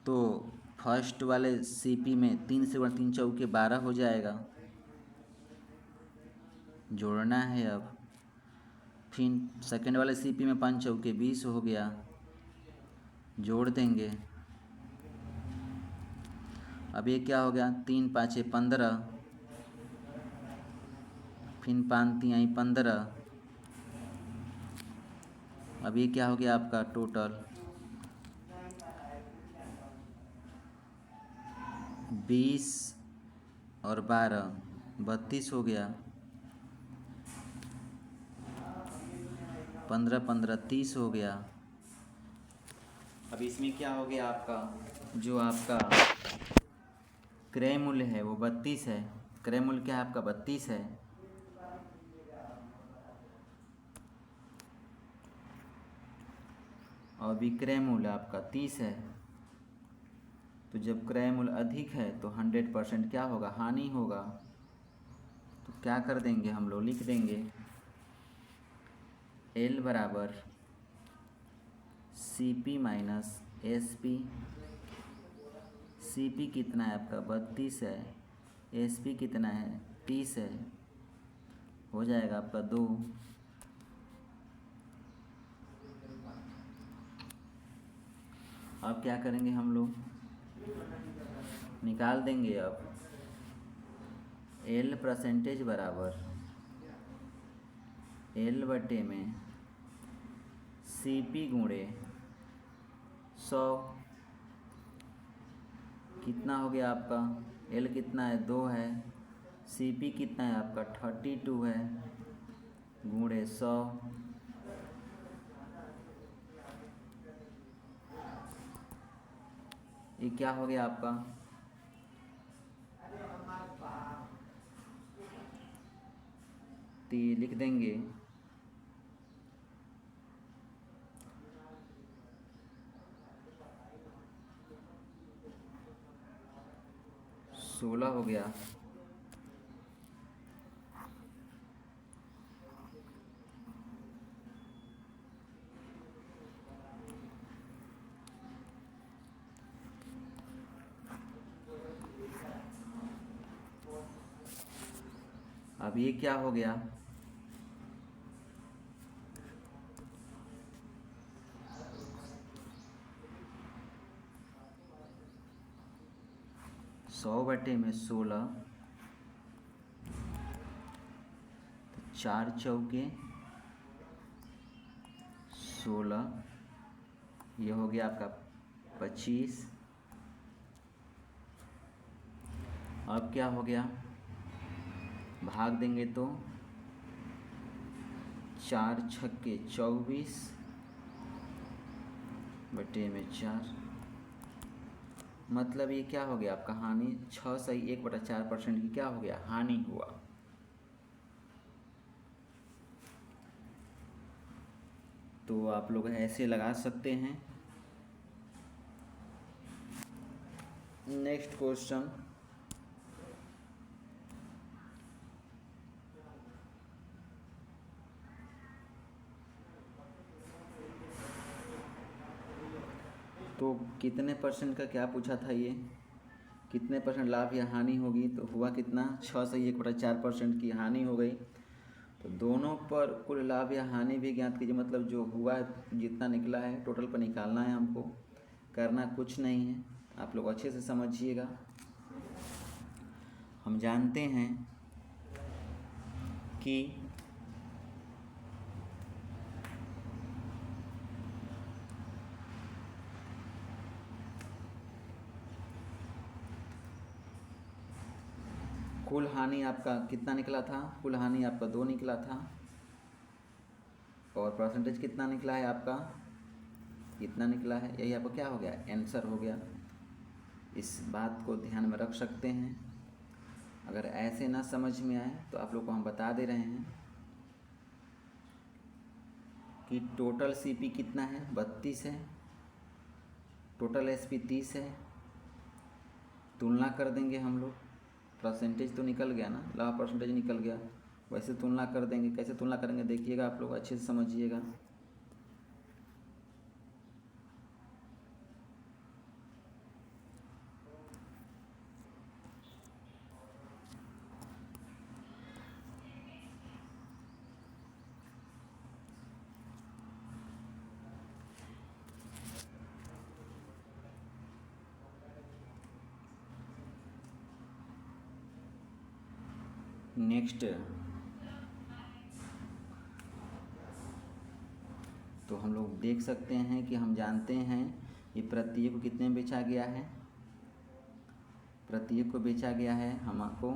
तो फर्स्ट वाले CP में 3 से 3 चौके 12 हो जाएगा, जोड़ना है। अब फिर सेकंड वाले CP में 5 चौके 20 हो गया, जोड़ देंगे। अब ये क्या हो गया, 3 5 15, फिर 5 3 15। अब ये क्या हो गया आपका टोटल 20 और 12 32 हो गया, 15 15 30 हो गया। अब इसमें क्या हो गया आपका, जो आपका क्रय मूल्य है वो 32 है, क्रय मूल्य क्या है आपका 32 है, और विक्रय मूल्य आपका 30 है। तो जब क्रय मूल्य अधिक है तो 100% क्या होगा, हानि होगा। तो क्या कर देंगे हम लोग, लिख देंगे L बराबर CP माइनस SP। CP कितना है आपका 32 है, SP कितना है 30 है, हो जाएगा आपका 2। अब क्या करेंगे हम लोग, निकाल देंगे। अब L परसेंटेज बराबर L बटे में CP गुणे 100 कितना हो गया आपका, L कितना है 2 है, CP कितना है आपका 32 है, गुणे 100। ये क्या हो गया आपका, लिख देंगे 16 हो गया। अब ये क्या हो गया, सौ बटे में 16, तो 4 चौके 16, ये हो गया आपका 25। अब क्या हो गया, भाग देंगे तो 4 छक्के 24 बटे में 4, मतलब ये क्या हो गया आपका हानि, 6.1/4% की क्या हो गया, हानि हुआ। तो आप लोग ऐसे लगा सकते हैं। नेक्स्ट क्वेश्चन, तो कितने परसेंट का क्या पूछा था, ये कितने परसेंट लाभ या हानि होगी, तो हुआ कितना, 6.1/4% की हानि हो गई। तो दोनों पर कुल लाभ या हानि भी ज्ञात कीजिए, मतलब जो हुआ जितना निकला है टोटल पर निकालना है हमको, करना कुछ नहीं है। आप लोग अच्छे से समझिएगा। हम जानते हैं कि कुल हानि आपका कितना निकला था, कुल हानि आपका 2 निकला था, और परसेंटेज कितना निकला है आपका, इतना निकला है। यही आपका क्या हो गया, आंसर हो गया। इस बात को ध्यान में रख सकते हैं। अगर ऐसे ना समझ में आए तो आप लोग को हम बता दे रहे हैं कि टोटल सीपी कितना है, 32 है, टोटल एसपी 30 है। तुलना कर देंगे हम लोग, परसेंटेज तो निकल गया ना, लाभ परसेंटेज निकल गया, वैसे तुलना कर देंगे। कैसे तुलना करेंगे देखिएगा, आप लोग अच्छे से समझिएगा। नेक्स्ट, तो हम लोग देख सकते हैं कि हम जानते हैं ये प्रत्येक को कितने में बेचा गया है, प्रत्येक को बेचा गया है हमको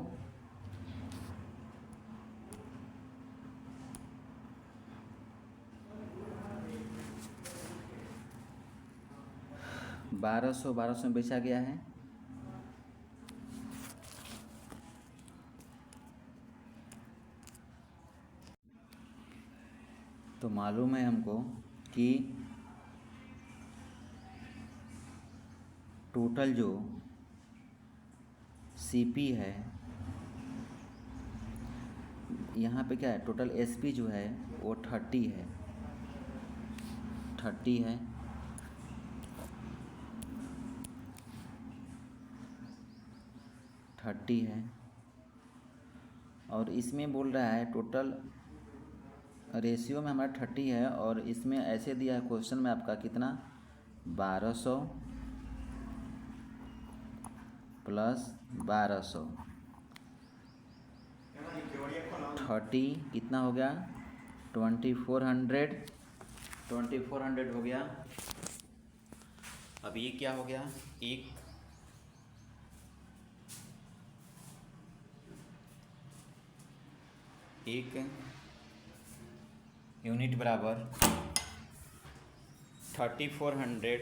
1200 में बेचा गया है। तो मालूम है हमको कि टोटल जो सीपी है, यहाँ पे क्या है, टोटल एसपी जो है वो 30 है, 30 है। और इसमें बोल रहा है टोटल रेशियो में हमारा 30 है, और इसमें ऐसे दिया है क्वेश्चन में आपका कितना, 1200 प्लस 1200, 30 कितना हो गया, 2400 हो गया। अब ये क्या हो गया, एक यूनिट बराबर 3400,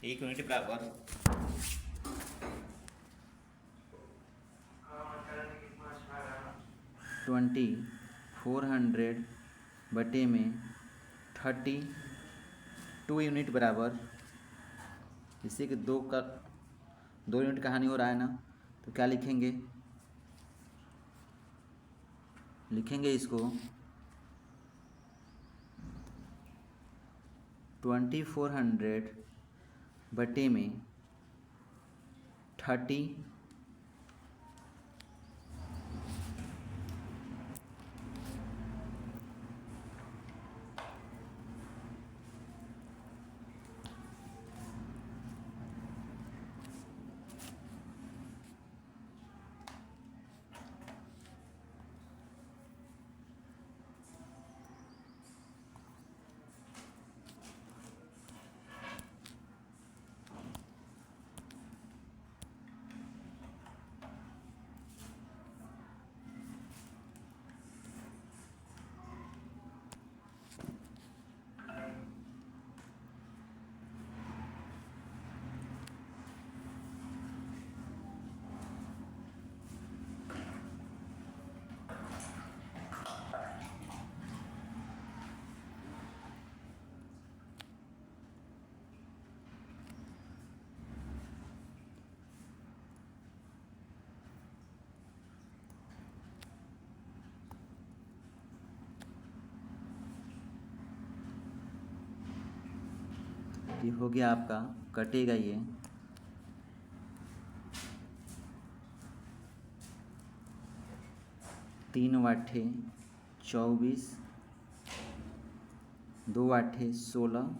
एक यूनिट बराबर 3400 2400 बटे में 32 यूनिट बराबर, इसी के 2 यूनिट का हानि हो रहा है ना, तो क्या लिखेंगे, लिखेंगे इसको 2400 बटे में 30 ये हो गया आपका, कटेगा ये 3 आठे 24, 2 आठे 16,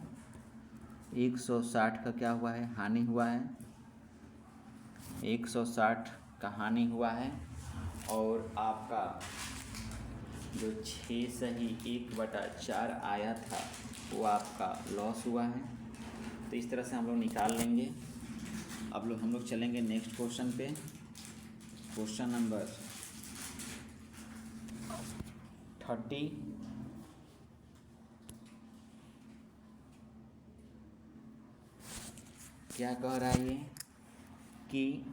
160 का क्या हुआ है, हानि हुआ है, 160 का हानि हुआ है। और आपका जो 6 सही 1/4 आया था वो आपका लॉस हुआ है। तो इस तरह से हम लोग निकाल लेंगे। अब हम लोग चलेंगे नेक्स्ट क्वेश्चन पे। क्वेश्चन नंबर 30 क्या कह रहा है ये कि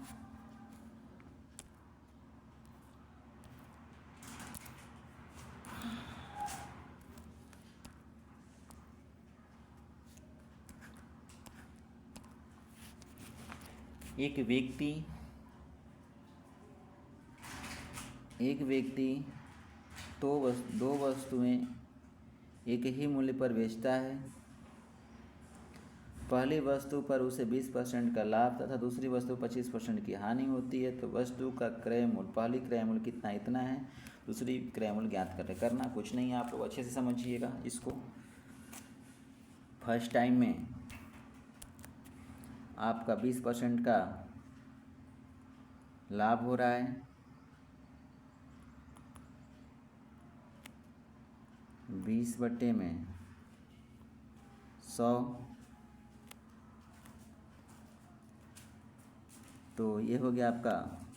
एक व्यक्ति दो वस्तुएं एक ही मूल्य पर बेचता है। पहली वस्तु पर उसे 20% का लाभ तथा दूसरी वस्तु 25% की हानि होती है। तो वस्तु का क्रय मूल्य, पहली क्रय मूल्य कितना, इतना है, दूसरी क्रय मूल्य ज्ञात करना कुछ नहीं है। आप लोग अच्छे से समझिएगा इसको। फर्स्ट टाइम में आपका 20% का लाभ हो रहा है, 20/100, तो ये हो गया आपका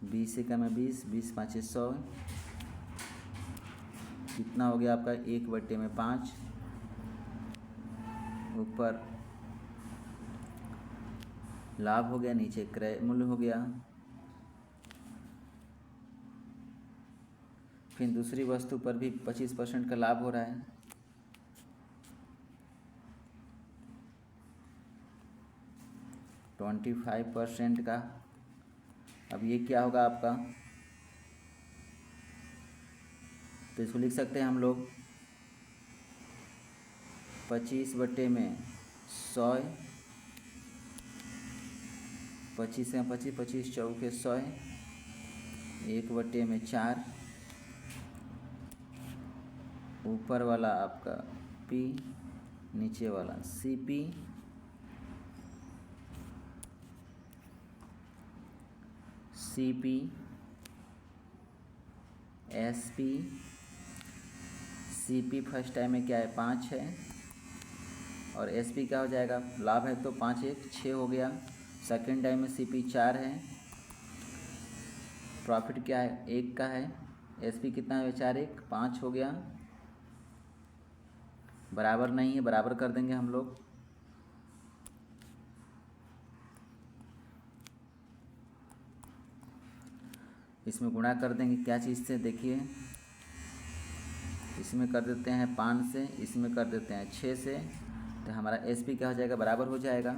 20 से कम है 20, 20 5 100, कितना हो गया आपका 1/5, ऊपर लाभ हो गया, नीचे क्रय मूल्य हो गया। फिर दूसरी वस्तु पर भी 25% का लाभ हो रहा है, तो 25% का। अब ये क्या होगा आपका, तो इसको लिख सकते हैं हम लोग 25/100, 25 से 25, 25 चौके 100, 1/4, ऊपर वाला आपका P, नीचे वाला CP, SP, CP first time में क्या है 5 है, और SP क्या हो जाएगा, लाभ है तो 5 1 6 हो गया। सेकेंड टाइम में CP 4 है, प्रॉफिट क्या है 1 का है, SP कितना है 4 1 5 हो गया। बराबर नहीं है, बराबर कर देंगे हम लोग। इसमें गुणा कर देंगे क्या चीज़ से, देखिए इसमें कर देते हैं 5 से, इसमें कर देते हैं 6 से, तो हमारा SP क्या हो जाएगा, बराबर हो जाएगा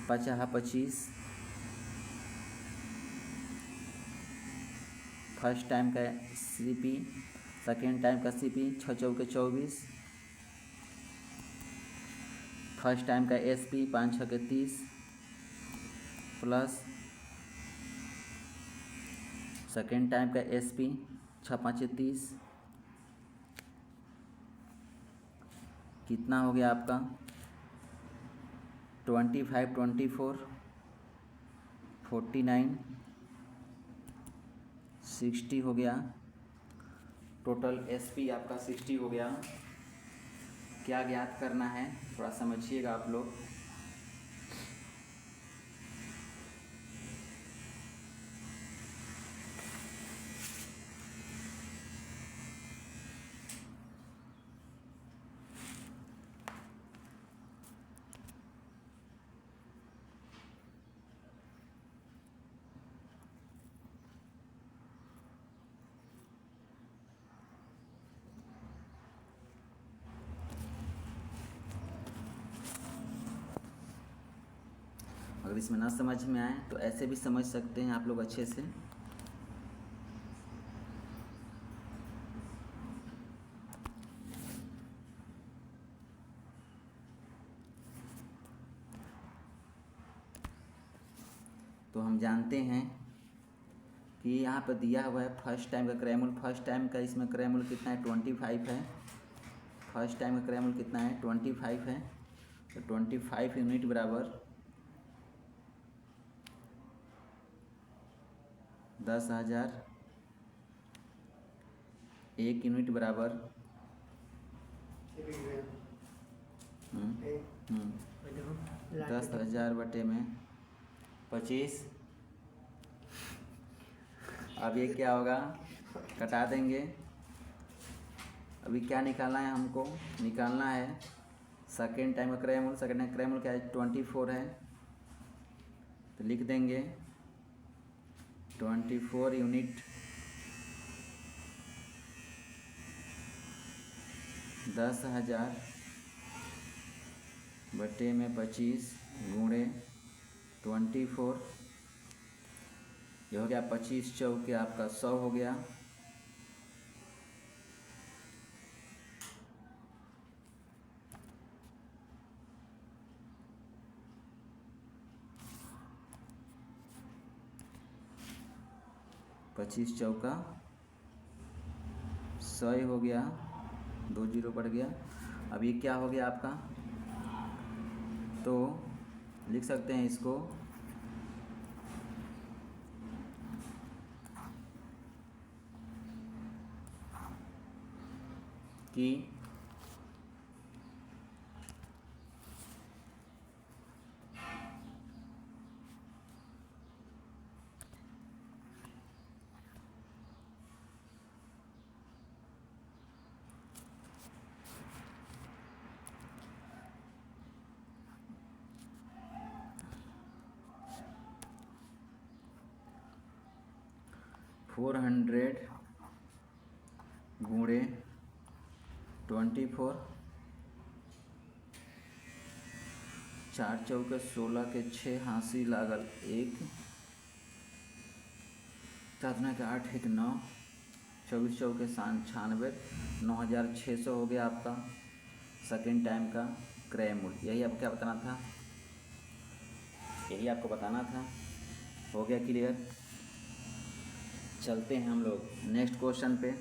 50-25। फर्स्ट टाइम का CP, सेकेंड टाइम का CP 6 चौके 24, फर्स्ट टाइम का SP 5 छके 30 प्लस सेकेंड टाइम का SP 6 5 30, कितना हो गया आपका 25 24 49 60 हो गया। टोटल SP आपका 60 हो गया। क्या ज्ञात करना है थोड़ा समझिएगा आप लोग। अगर इसमें ना समझ में आए तो ऐसे भी समझ सकते हैं आप लोग अच्छे से। तो हम जानते हैं कि यहाँ पर दिया हुआ है फर्स्ट टाइम का क्रयमूल्य, फर्स्ट टाइम का इसमें क्रयमूल्य कितना है 25 है। फर्स्ट टाइम का क्रयमूल्य कितना है 25 है, तो 25 यूनिट बराबर 10,000। 1 यूनिट बराबर 10,000 बटे में 25। अब ये क्या होगा, कटा देंगे। अभी क्या निकालना है हमको, निकालना है सेकेंड टाइम का क्रयमूल्य। सेकेंड टाइम क्रयमूल्य क्या है 24 है, तो लिख देंगे 24 यूनिट 10,000 बटे में 25 गुणे 24। ये हो गया 25 चौके आपका 100 हो गया। पच्चीस चौका 100 हो गया, 2 जीरो बढ़ गया। अब ये क्या हो गया आपका, तो लिख सकते हैं इसको कि 400 गुणे 24, 4 चौके 16 के 6 हाँसी लागल 1, 4 के 8 1 9, 24 चौके 96, 9,600 हो गया आपका सेकेंड टाइम का क्रय मूल्य। यही आपको क्या बताना था, यही आपको बताना था। हो गया क्लियर। चलते हैं हम लोग नेक्स्ट क्वेश्चन पे।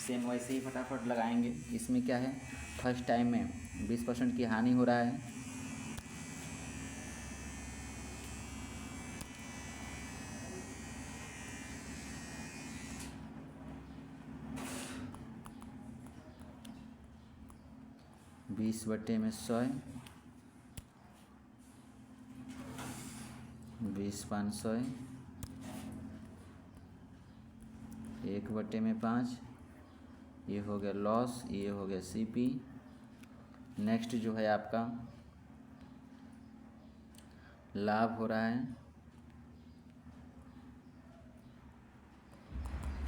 सेम वैसे ही फटाफट लगाएंगे। इसमें क्या है, फर्स्ट टाइम में 20% की हानि हो रहा है। 20/100, 20/500, 1/5, ये हो गया लॉस, ये हो गया CP। नेक्स्ट जो है आपका लाभ हो रहा है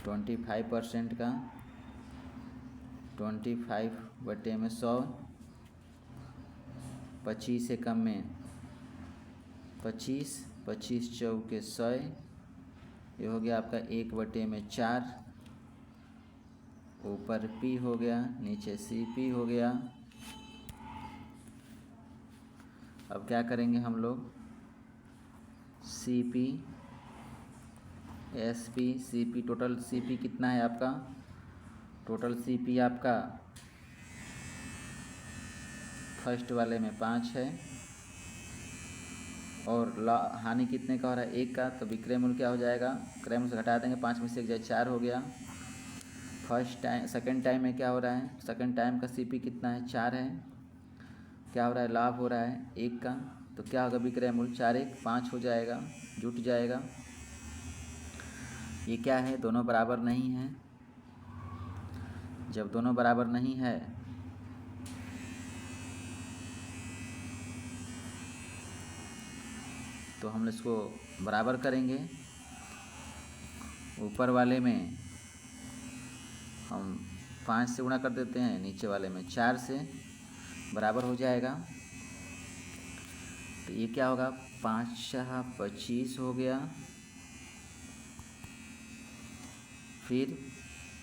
25% का, 25/100, 25 से कम में 25, 25 चौके 100, ये हो गया आपका 1/4। ऊपर P हो गया, नीचे CP हो गया। अब क्या करेंगे हम लोग, CP, SP, CP, total CP कितना है आपका, टोटल CP आपका फर्स्ट वाले में 5 है और हानि कितने का हो रहा है, 1 का। तो विक्रय मूल्य क्या हो जाएगा, क्रय मूल्य से घटा देंगे, 5 में से 1 जाए 4 हो गया। फर्स्ट टाइम, सेकंड टाइम में क्या हो रहा है, सेकंड टाइम का CP कितना है, 4 है। क्या हो रहा है, लाभ हो रहा है 1 का। तो क्या होगा, विक्रय मूल्य 4 1 5 हो जाएगा, जुट जाएगा। ये क्या है, दोनों बराबर नहीं है। जब दोनों बराबर नहीं है तो हम इसको बराबर करेंगे। ऊपर वाले में हम 5 से गुणा कर देते हैं, नीचे वाले में 4 से, बराबर हो जाएगा। तो ये क्या होगा, 5 6 25 हो गया, फिर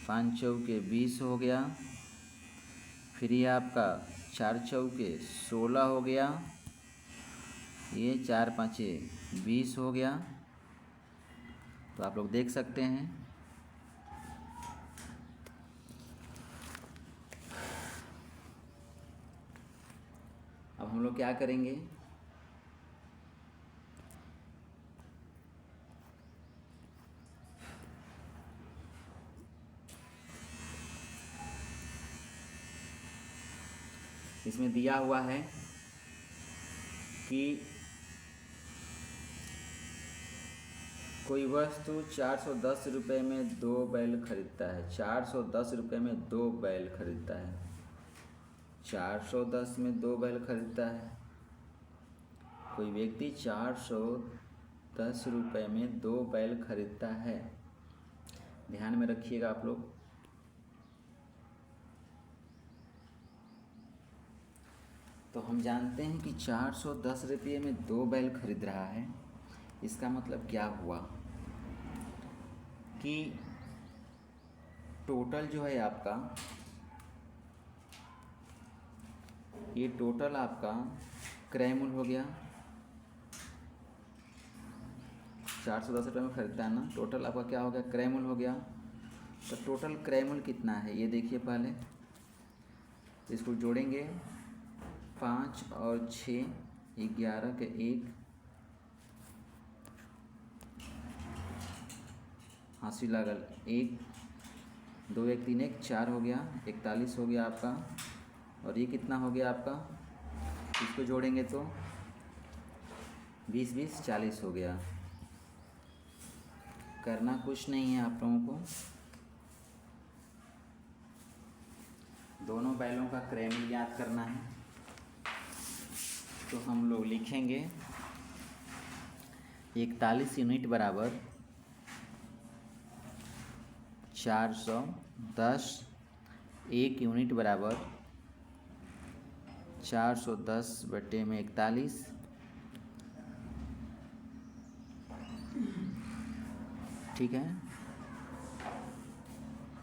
5 चौके 20 हो गया, फिर ये आपका 4 चौके 16 हो गया, ये 4 5 20 हो गया। तो आप लोग देख सकते हैं अब हम लोग क्या करेंगे, इसमें दिया हुआ है कि कोई वस्तु 410 रुपये में 2 बैल खरीदता है, 410 रुपये में 2 बैल खरीदता है, 410 में 2 बैल खरीदता है। कोई व्यक्ति 410 रुपये में 2 बैल खरीदता है। ध्यान में रखिएगा आप लोग। तो हम जानते हैं कि 410 रुपये में 2 बैल खरीद रहा है। इसका मतलब क्या हुआ कि टोटल जो है आपका, ये टोटल आपका क्रय मूल्य हो गया, 410 रुपये में खरीदता है ना, टोटल आपका क्या हो गया, क्रय मूल्य हो गया। तो टोटल क्रय मूल्य कितना है ये देखिए पहले, इसको जोड़ेंगे, 5 और 6 11 के 1, 80 लागल 1, 2 1 3 1 4 हो गया, 41 हो गया आपका। और ये कितना हो गया आपका, इसको जोड़ेंगे तो 20 20 40 हो गया। करना कुछ नहीं है आप लोगों को, दोनों बैलों का क्रय मूल्य याद करना है। तो हम लोग लिखेंगे 41 यूनिट बराबर 410, 1 यूनिट बराबर 410/41। ठीक है,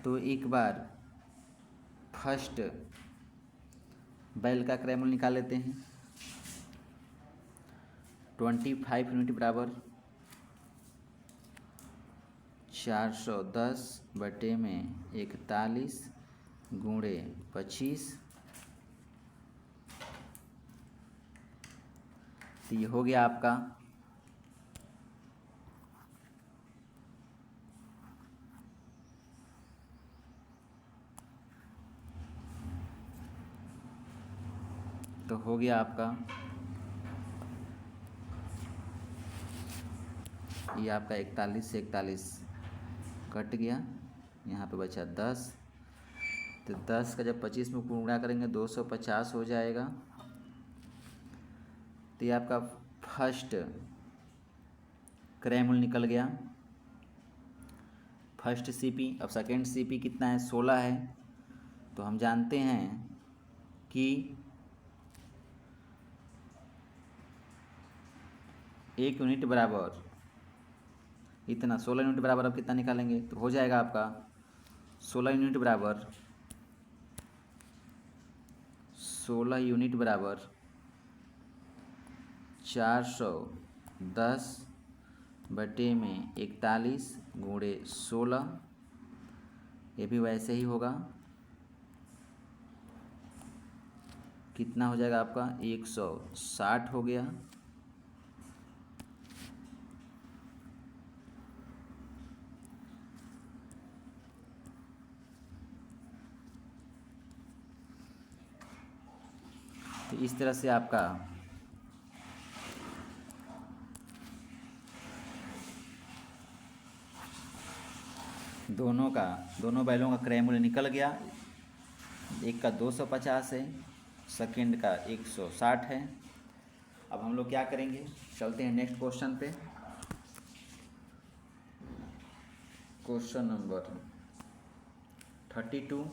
तो एक बार फर्स्ट बैल का क्रय मूल्य निकाल लेते हैं। 25 यूनिट बराबर 410/41 गुणे 25, तो ये हो गया आपका 4 तो हो गया आपका, ये आपका 41 से 41 कट गया, यहाँ पे बचा 10। तो 10 का जब 25 में गुणा करेंगे 250 हो जाएगा। तो ये आपका फर्स्ट क्रय मूल्य निकल गया, फर्स्ट सीपी। अब सेकेंड सीपी कितना है, 16 है। तो हम जानते हैं कि 1 यूनिट बराबर इतना, 16 यूनिट बराबर अब कितना निकालेंगे, तो हो जाएगा आपका 16 यूनिट बराबर 410/41 गुणे 16। ये भी वैसे ही होगा, कितना हो जाएगा आपका 160 हो गया। तो इस तरह से आपका दोनों बैलों का क्रय मूल्य निकल गया। एक का 250 है, सेकंड का 160 है। अब हम लोग क्या करेंगे, चलते हैं नेक्स्ट क्वेश्चन पे। Question number 32।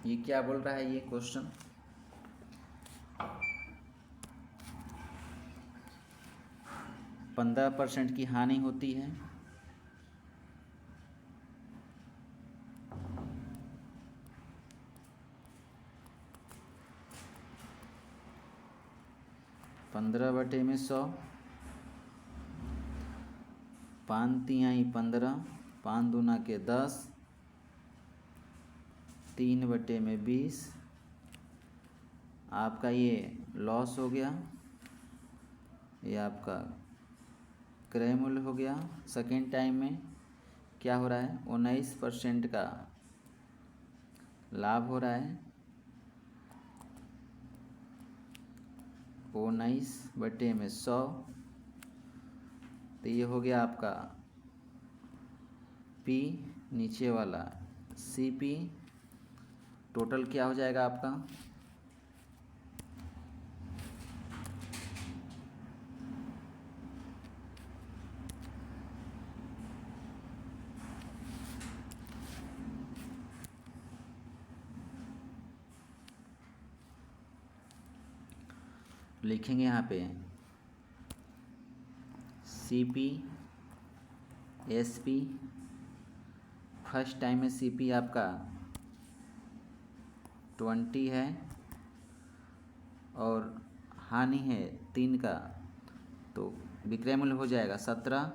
ये क्या बोल रहा है ये क्वेश्चन, %15 की हानि होती है। पंद्रह बटे में 100, 5 तिहाई 15, 5 दूना के 10, 3 बटे में 20। आपका ये लॉस हो गया, ये आपका क्रय मूल्य हो गया। सेकेंड टाइम में क्या हो रहा है, 19% का लाभ हो रहा है। 19 बटे में 100, तो ये हो गया आपका P, नीचे वाला CP। टोटल क्या हो जाएगा आपका, लिखेंगे यहाँ पे CP SP। फर्स्ट टाइम में CP आपका 20 है और हानि है 3 का, तो विक्रय मूल्य हो जाएगा 17।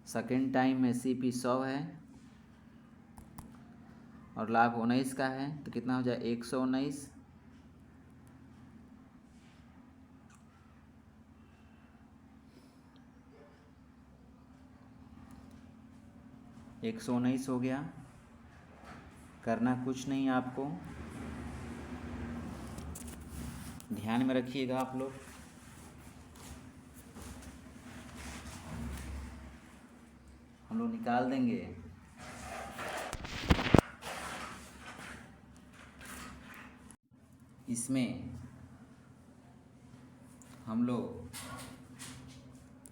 सेकेंड टाइम में CP 100 है और लाभ 19 का है, तो कितना हो जाए 119। हो गया। करना कुछ नहीं, आपको ध्यान में रखिएगा आप लोग। हम लोग निकाल देंगे इसमें। हम लोग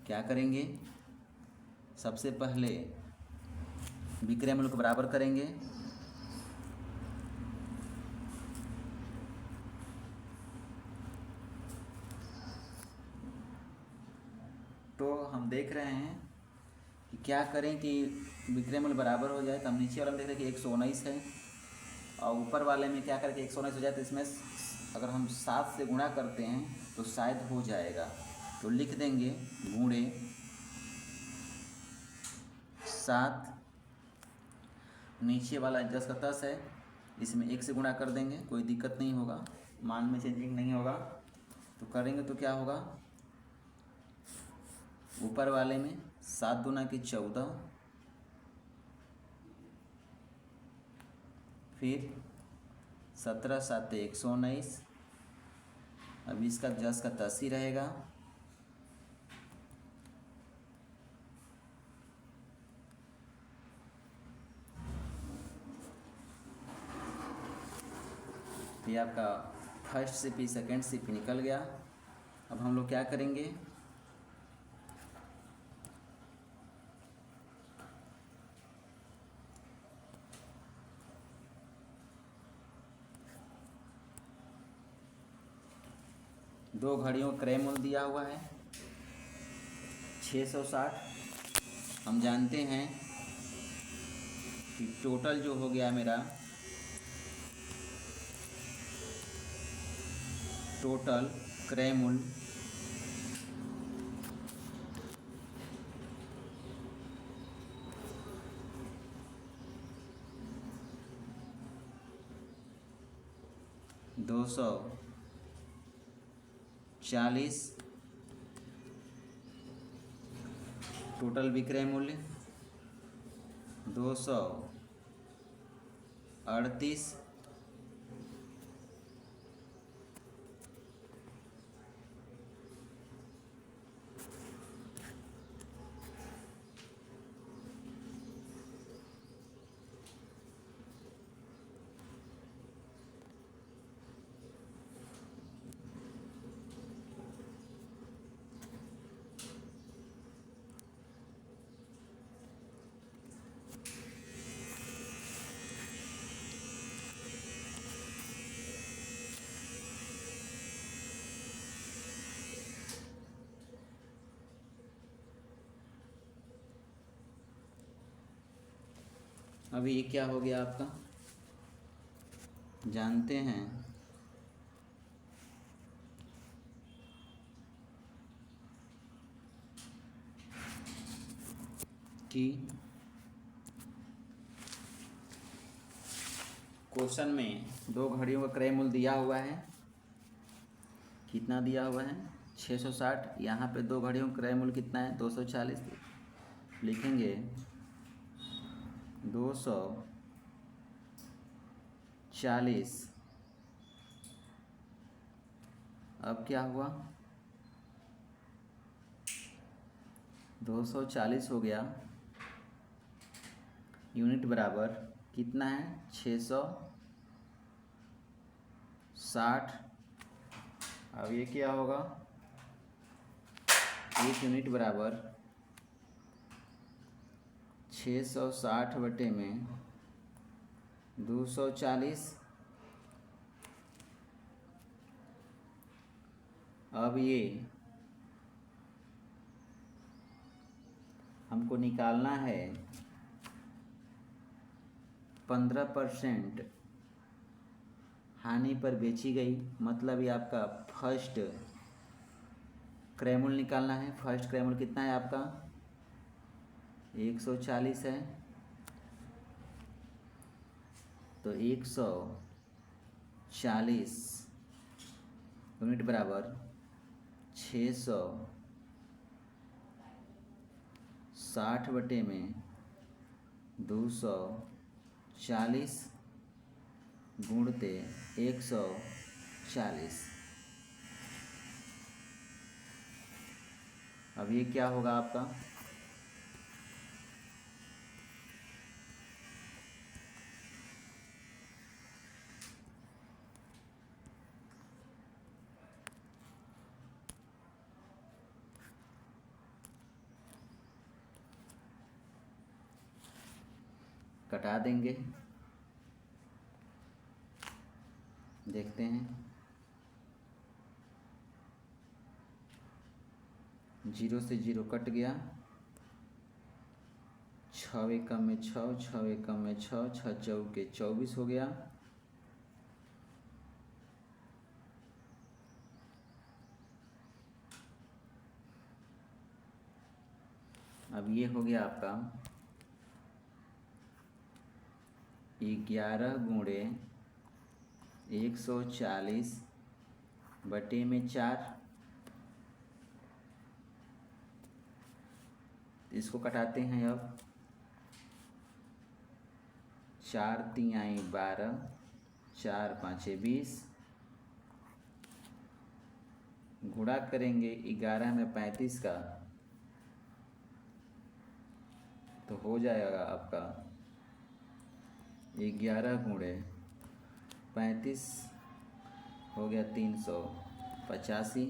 क्या करेंगे, सबसे पहले विक्रय मूल्य को बराबर करेंगे। तो हम देख रहे हैं कि क्या करें कि विक्रय मूल्य बराबर हो जाए। तो हम नीचे वाले में देख रहे हैं कि 119 है और ऊपर वाले में क्या करें कि 119 हो जाए। तो इसमें अगर हम 7 से गुणा करते हैं तो शायद हो जाएगा, तो लिख देंगे गुणे 7। नीचे वाला 10 का 10 है, इसमें 1 से गुणा कर देंगे, कोई दिक्कत नहीं होगा, मान में चेंजिंग नहीं होगा। तो करेंगे तो क्या होगा, ऊपर वाले में 7 दूना की 14, फिर 17 7 119, अब इसका 10 का 10 ही रहेगा, ये आपका फर्स्ट सीपी सेकंड सीपी निकल गया। अब हम लोग क्या करेंगे, दो घड़ियों का क्रय मूल्य दिया हुआ है 660। हम जानते हैं कि टोटल जो हो गया मेरा, टोटल क्रय मूल्य 240, टोटल विक्रय मूल्य 238, अभी ये क्या हो गया आपका, जानते हैं कि क्वेश्चन में दो घड़ियों का क्रय मूल्य दिया हुआ है, कितना दिया हुआ है 660, यहाँ पे दो घड़ियों का क्रय मूल्य कितना है 240, लिखेंगे 240। अब क्या हुआ, 240 हो गया, यूनिट बराबर कितना है 660। अब ये क्या होगा, एक यूनिट बराबर 660 बटे में 240। अब ये हमको निकालना है 15% हानि पर बेची गई, मतलब ये आपका फर्स्ट क्रय मूल्य निकालना है। फर्स्ट क्रय मूल्य कितना है आपका 140 है, तो 140 यूनिट बराबर 660 बटे में 240 गुणते 140। अब ये क्या होगा आपका, कटा देंगे, देखते हैं 0 से 0 कट गया, 6 एकम में 6, 6 एकम में 6, 6 चौके 24 हो गया। अब ये हो गया आपका 11 गुणे 140 बटे में 4, इसको कटाते हैं अब। 4 तिहाई 12, 4 पाँचे 20, गुणा करेंगे 11 में 35 का, तो हो जाएगा आपका 11 गुणे 35 हो गया 385।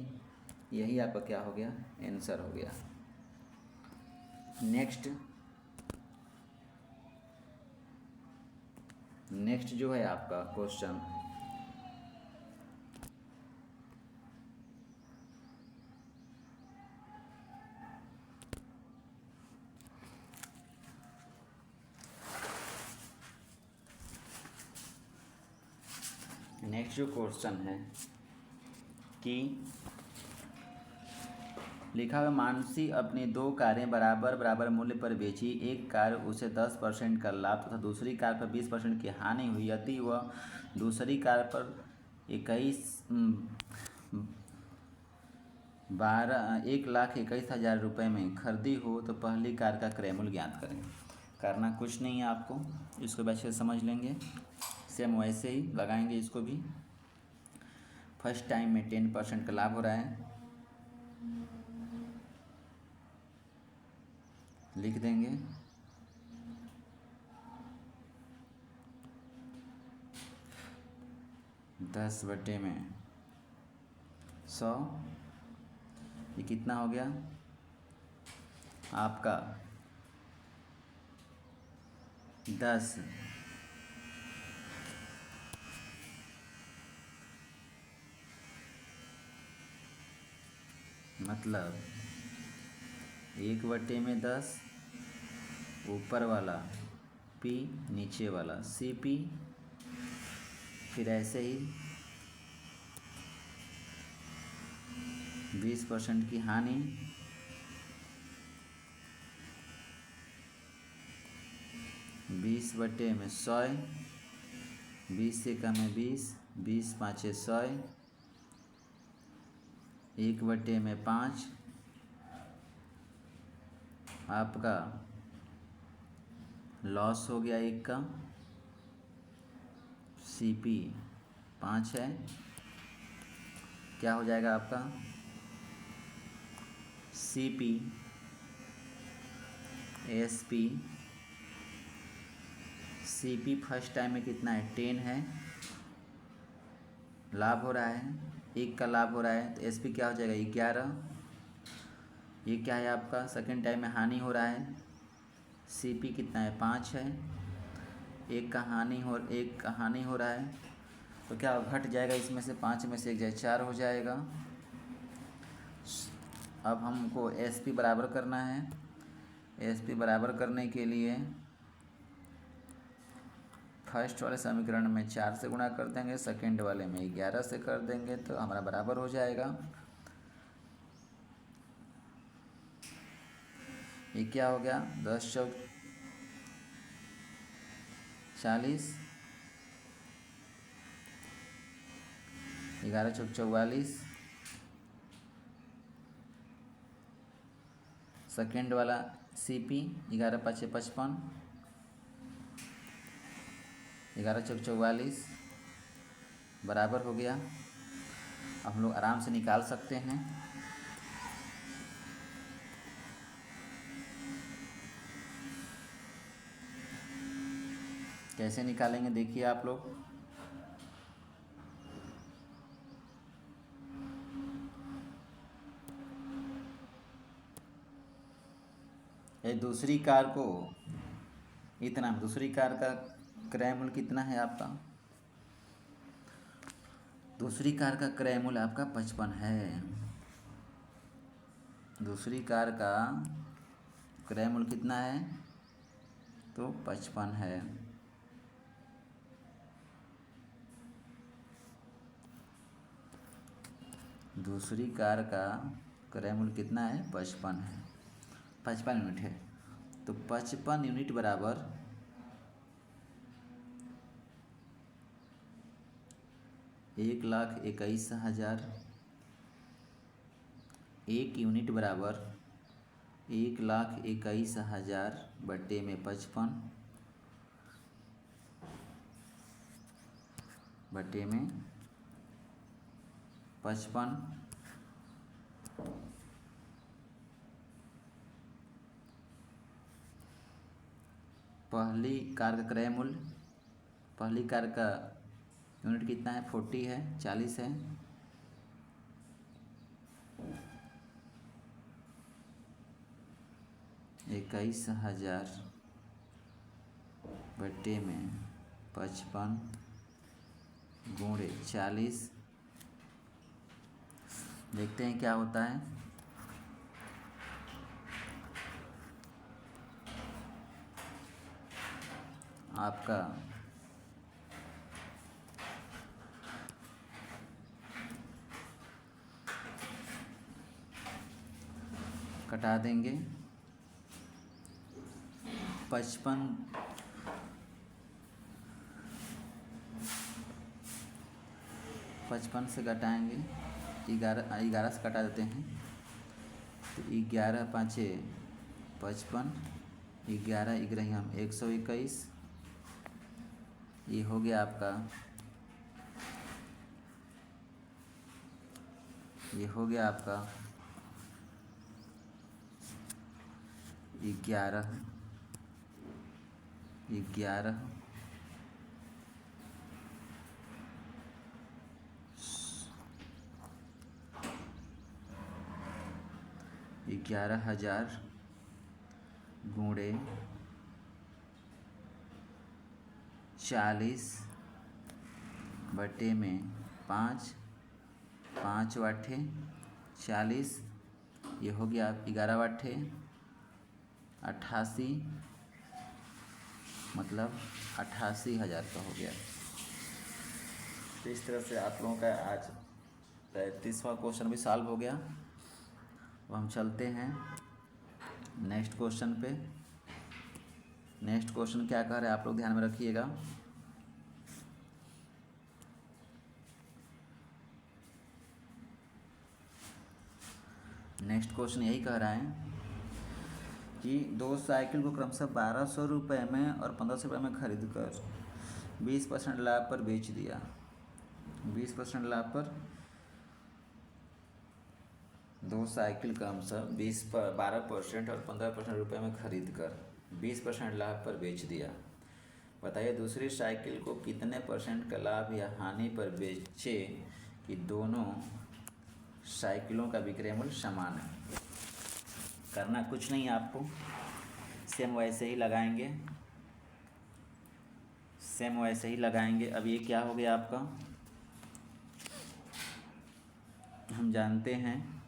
यही आपका क्या हो गया, आंसर हो गया। नेक्स्ट जो है आपका क्वेश्चन, जो क्वेश्चन है कि लिखा हुआ मानसी अपनी 2 कारें बराबर मूल्य पर बेची। एक कार उसे 10% का लाभ तथा दूसरी कार पर 20% की हानि हुई। यदि वह दूसरी कार पर 1,21,000 रुपये में खरीदी हो तो पहली कार का क्रय मूल्य ज्ञात करें। करना कुछ नहीं है आपको, इसको अच्छे से समझ लेंगे। सेम वैसे ही लगाएंगे इसको भी। फर्स्ट टाइम में 10% का लाभ हो रहा है, लिख देंगे 10/100। ये कितना हो गया आपका 10। मतलब 1/10 ऊपर वाला, P नीचे वाला CP, फिर ऐसे ही 20% की हानि, 20/100, 20 से कम है 20, 20 पाँचे 100, 1/5 आपका लॉस हो गया 1 का। CP 5 है, क्या हो जाएगा आपका CP SP। CP first time में कितना है 10 है, लाभ हो रहा है 1 का लाभ हो रहा है, तो SP क्या हो जाएगा 11। ये क्या है आपका सेकेंड टाइम में हानि हो रहा है, CP कितना है 5 है, 1 का हानि हो रहा है, तो क्या घट जाएगा इसमें से 5 में से 1 जाए 4 हो जाएगा। अब हमको SP बराबर करना है। SP बराबर करने के लिए फर्स्ट वाले समीकरण में 4 से गुणा कर देंगे, सेकेंड वाले में 11 से कर देंगे, तो हमारा बराबर हो जाएगा। ये क्या हो गया 10 चौक 40, 11 चौक 44, सेकेंड वाला CP 11 पाँचे 55, 11 चौक 44 बराबर हो गया। अब हम लोग आराम से निकाल सकते हैं। कैसे निकालेंगे देखिए आप लोग। ये दूसरी कार को इतना, दूसरी कार का क्रय मूल्य कितना है आपका, दूसरी कार का क्रय मूल्य आपका 55 है। दूसरी कार का क्रय मूल्य कितना है, तो 55 है। दूसरी कार का क्रय मूल्य कितना है 55 है, 55 यूनिट है। तो 55 यूनिट बराबर 1,21,000। 1 यूनिट बराबर 1,21,000 बटे में 55 बटे में 55। पहली कार का क्रय मूल्य, पहली कार का यूनिट कितना है? 40 है, 40 है। इक्कीस हजार बटे में 55 गुणे 40। देखते हैं क्या होता है। आपका कटा देंगे 55 से घटाएंगे 11 से कटा देते हैं तो 11 पाँचे 55, 11 11 हम 121। ये हो गया आपका, ये हो गया आपका 11 11 11,000 गुणे 40 बटे में 5, 5 वाटे 40। ये हो गया 11 वाटे 88, मतलब 88,000 का हो गया। तो इस तरह से आप लोगों का आज 35वां क्वेश्चन भी सॉल्व हो गया। अब हम चलते हैं नेक्स्ट क्वेश्चन पे। नेक्स्ट क्वेश्चन क्या कह रहा है आप लोग ध्यान में रखिएगा। नेक्स्ट क्वेश्चन यही कह रहा है कि दो साइकिल को क्रमशः 1200 रुपये में और 1500 रुपये में खरीद कर 20% लाभ पर बेच दिया। 20% लाभ पर दो साइकिल क्रमशः 12% और 15% रुपये में खरीद कर 20% लाभ पर बेच दिया। बताइए दूसरी साइकिल को कितने % का लाभ या हानि पर बेचे कि दोनों साइकिलों का विक्रय मूल्य समान है। करना कुछ नहीं आपको, सेम वैसे ही लगाएंगे, सेम वैसे ही लगाएंगे। अब ये क्या हो गया आपका, हम जानते हैं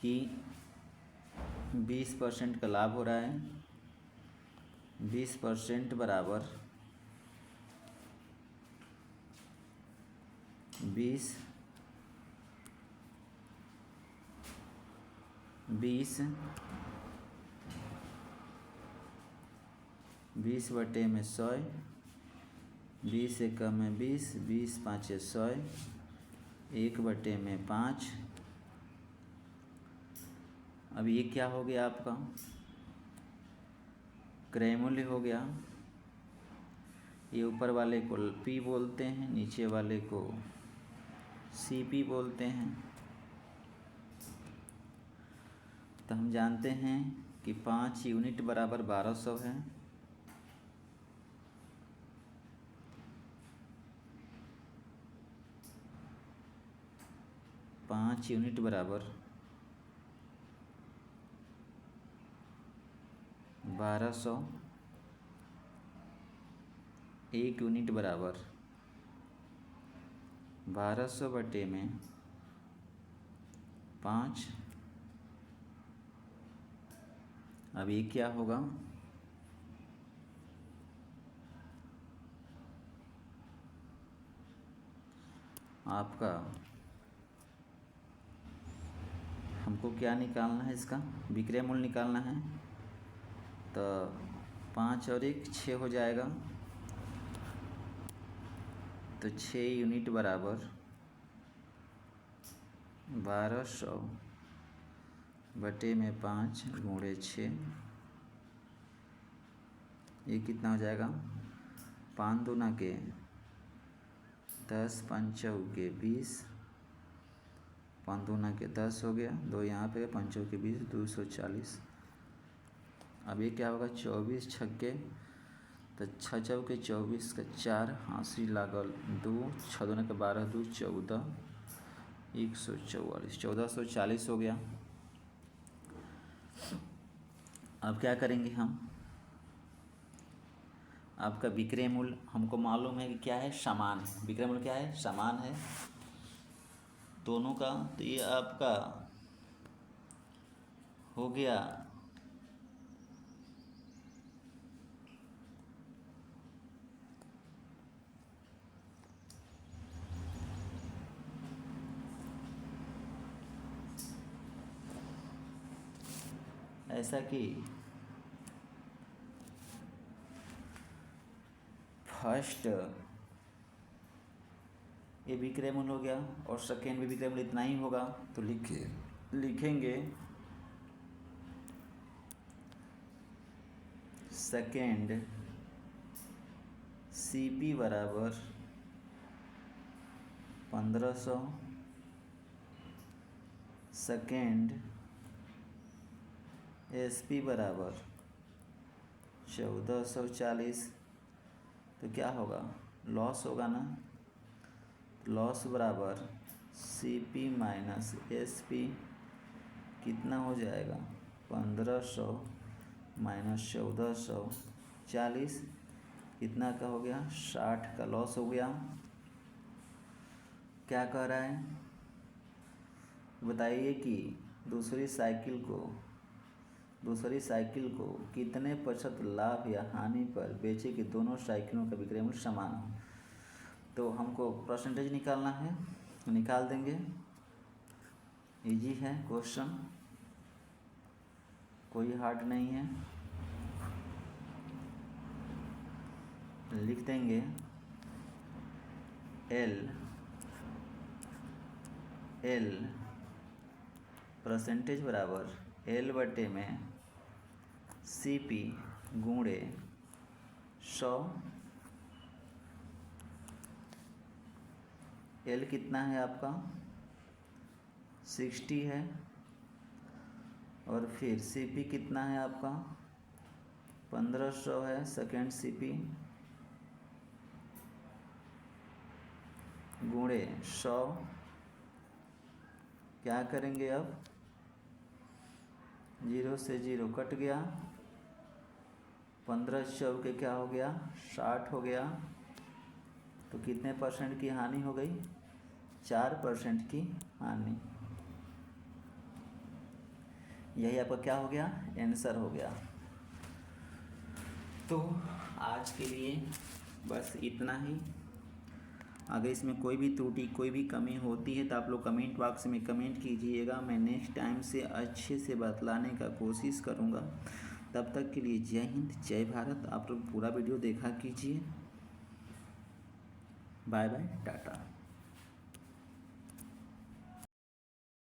कि 20% का लाभ हो रहा है। 20% बराबर 20 बटे में 100, 20 एकम में 20, 20 पाँचे 100, 1 बटे में 5। अब ये क्या हो गया आपका, क्रय मूल्य हो गया। ये ऊपर वाले को P बोलते हैं, नीचे वाले को CP बोलते हैं। तो हम जानते हैं कि 5 यूनिट बराबर 1200 है। पाँच यूनिट बराबर 1200, 1 यूनिट बराबर 1200 बटे में 5। अब ये क्या होगा, आपका हमको क्या निकालना है, इसका विक्रय मूल्य निकालना है। तो 5 और 1 6 हो जाएगा। तो 6 यूनिट बराबर 1200 बटे में 5 गुणे 6, ये कितना हो जाएगा? 5 दूना के 10, 5 चौके 20, 5 दूना के 10 हो गया, 2 यहाँ पे 5 चौके 20, 240। अब ये क्या होगा? 24 छक्के, तो 6 चौके 24 का 4, हाँसी लागल 2, 6 दूना के 12, 2 14, 144, 1440 हो गया। अब क्या करेंगे हम? आपका विक्रय मूल्य हमको मालूम है कि क्या है? समान है। विक्रय मूल्य क्या है? समान है दोनों का। तो ये आपका हो गया ऐसा कि फर्स्ट ये विक्रय मूल्य हो गया और सेकेंड भी विक्रय मूल्य इतना ही होगा, तो लिखेंगे सेकेंड CP बराबर 1500, सेकेंड SP बराबर 1440। तो क्या होगा? लॉस होगा ना। लॉस बराबर CP माइनस SP कितना हो जाएगा? 1500 माइनस 1440 कितना का हो गया? 60 का लॉस हो गया। क्या कह रहा है बताइए कि दूसरी साइकिल को कितने % लाभ या हानि पर बेचे कि दोनों साइकिलों का विक्रय मूल्य समान हो। तो हमको परसेंटेज निकालना है, निकाल देंगे। इजी है क्वेश्चन, कोई हार्ड नहीं है। लिख देंगे L परसेंटेज बराबर L बटे में CP गुणे 100। L कितना है आपका? 60 है, और फिर CP कितना है आपका? 1500 है सेकेंड CP गुणे 100। क्या करेंगे अब? 0 से 0 कट गया, 15 चौके क्या हो गया? 60 हो गया। तो कितने % की हानि हो गई? 4% की हानि। यही आपका क्या हो गया? आंसर हो गया। तो आज के लिए बस इतना ही। अगर इसमें कोई भी त्रुटि, कोई भी कमी होती है तो आप लोग कमेंट बॉक्स में कमेंट कीजिएगा। मैं नेक्स्ट टाइम से अच्छे से बतलाने का कोशिश करूँगा। तब तक के लिए जय हिंद, जय भारत। आप लोग पूरा वीडियो देखा कीजिए। Bye bye, Tata.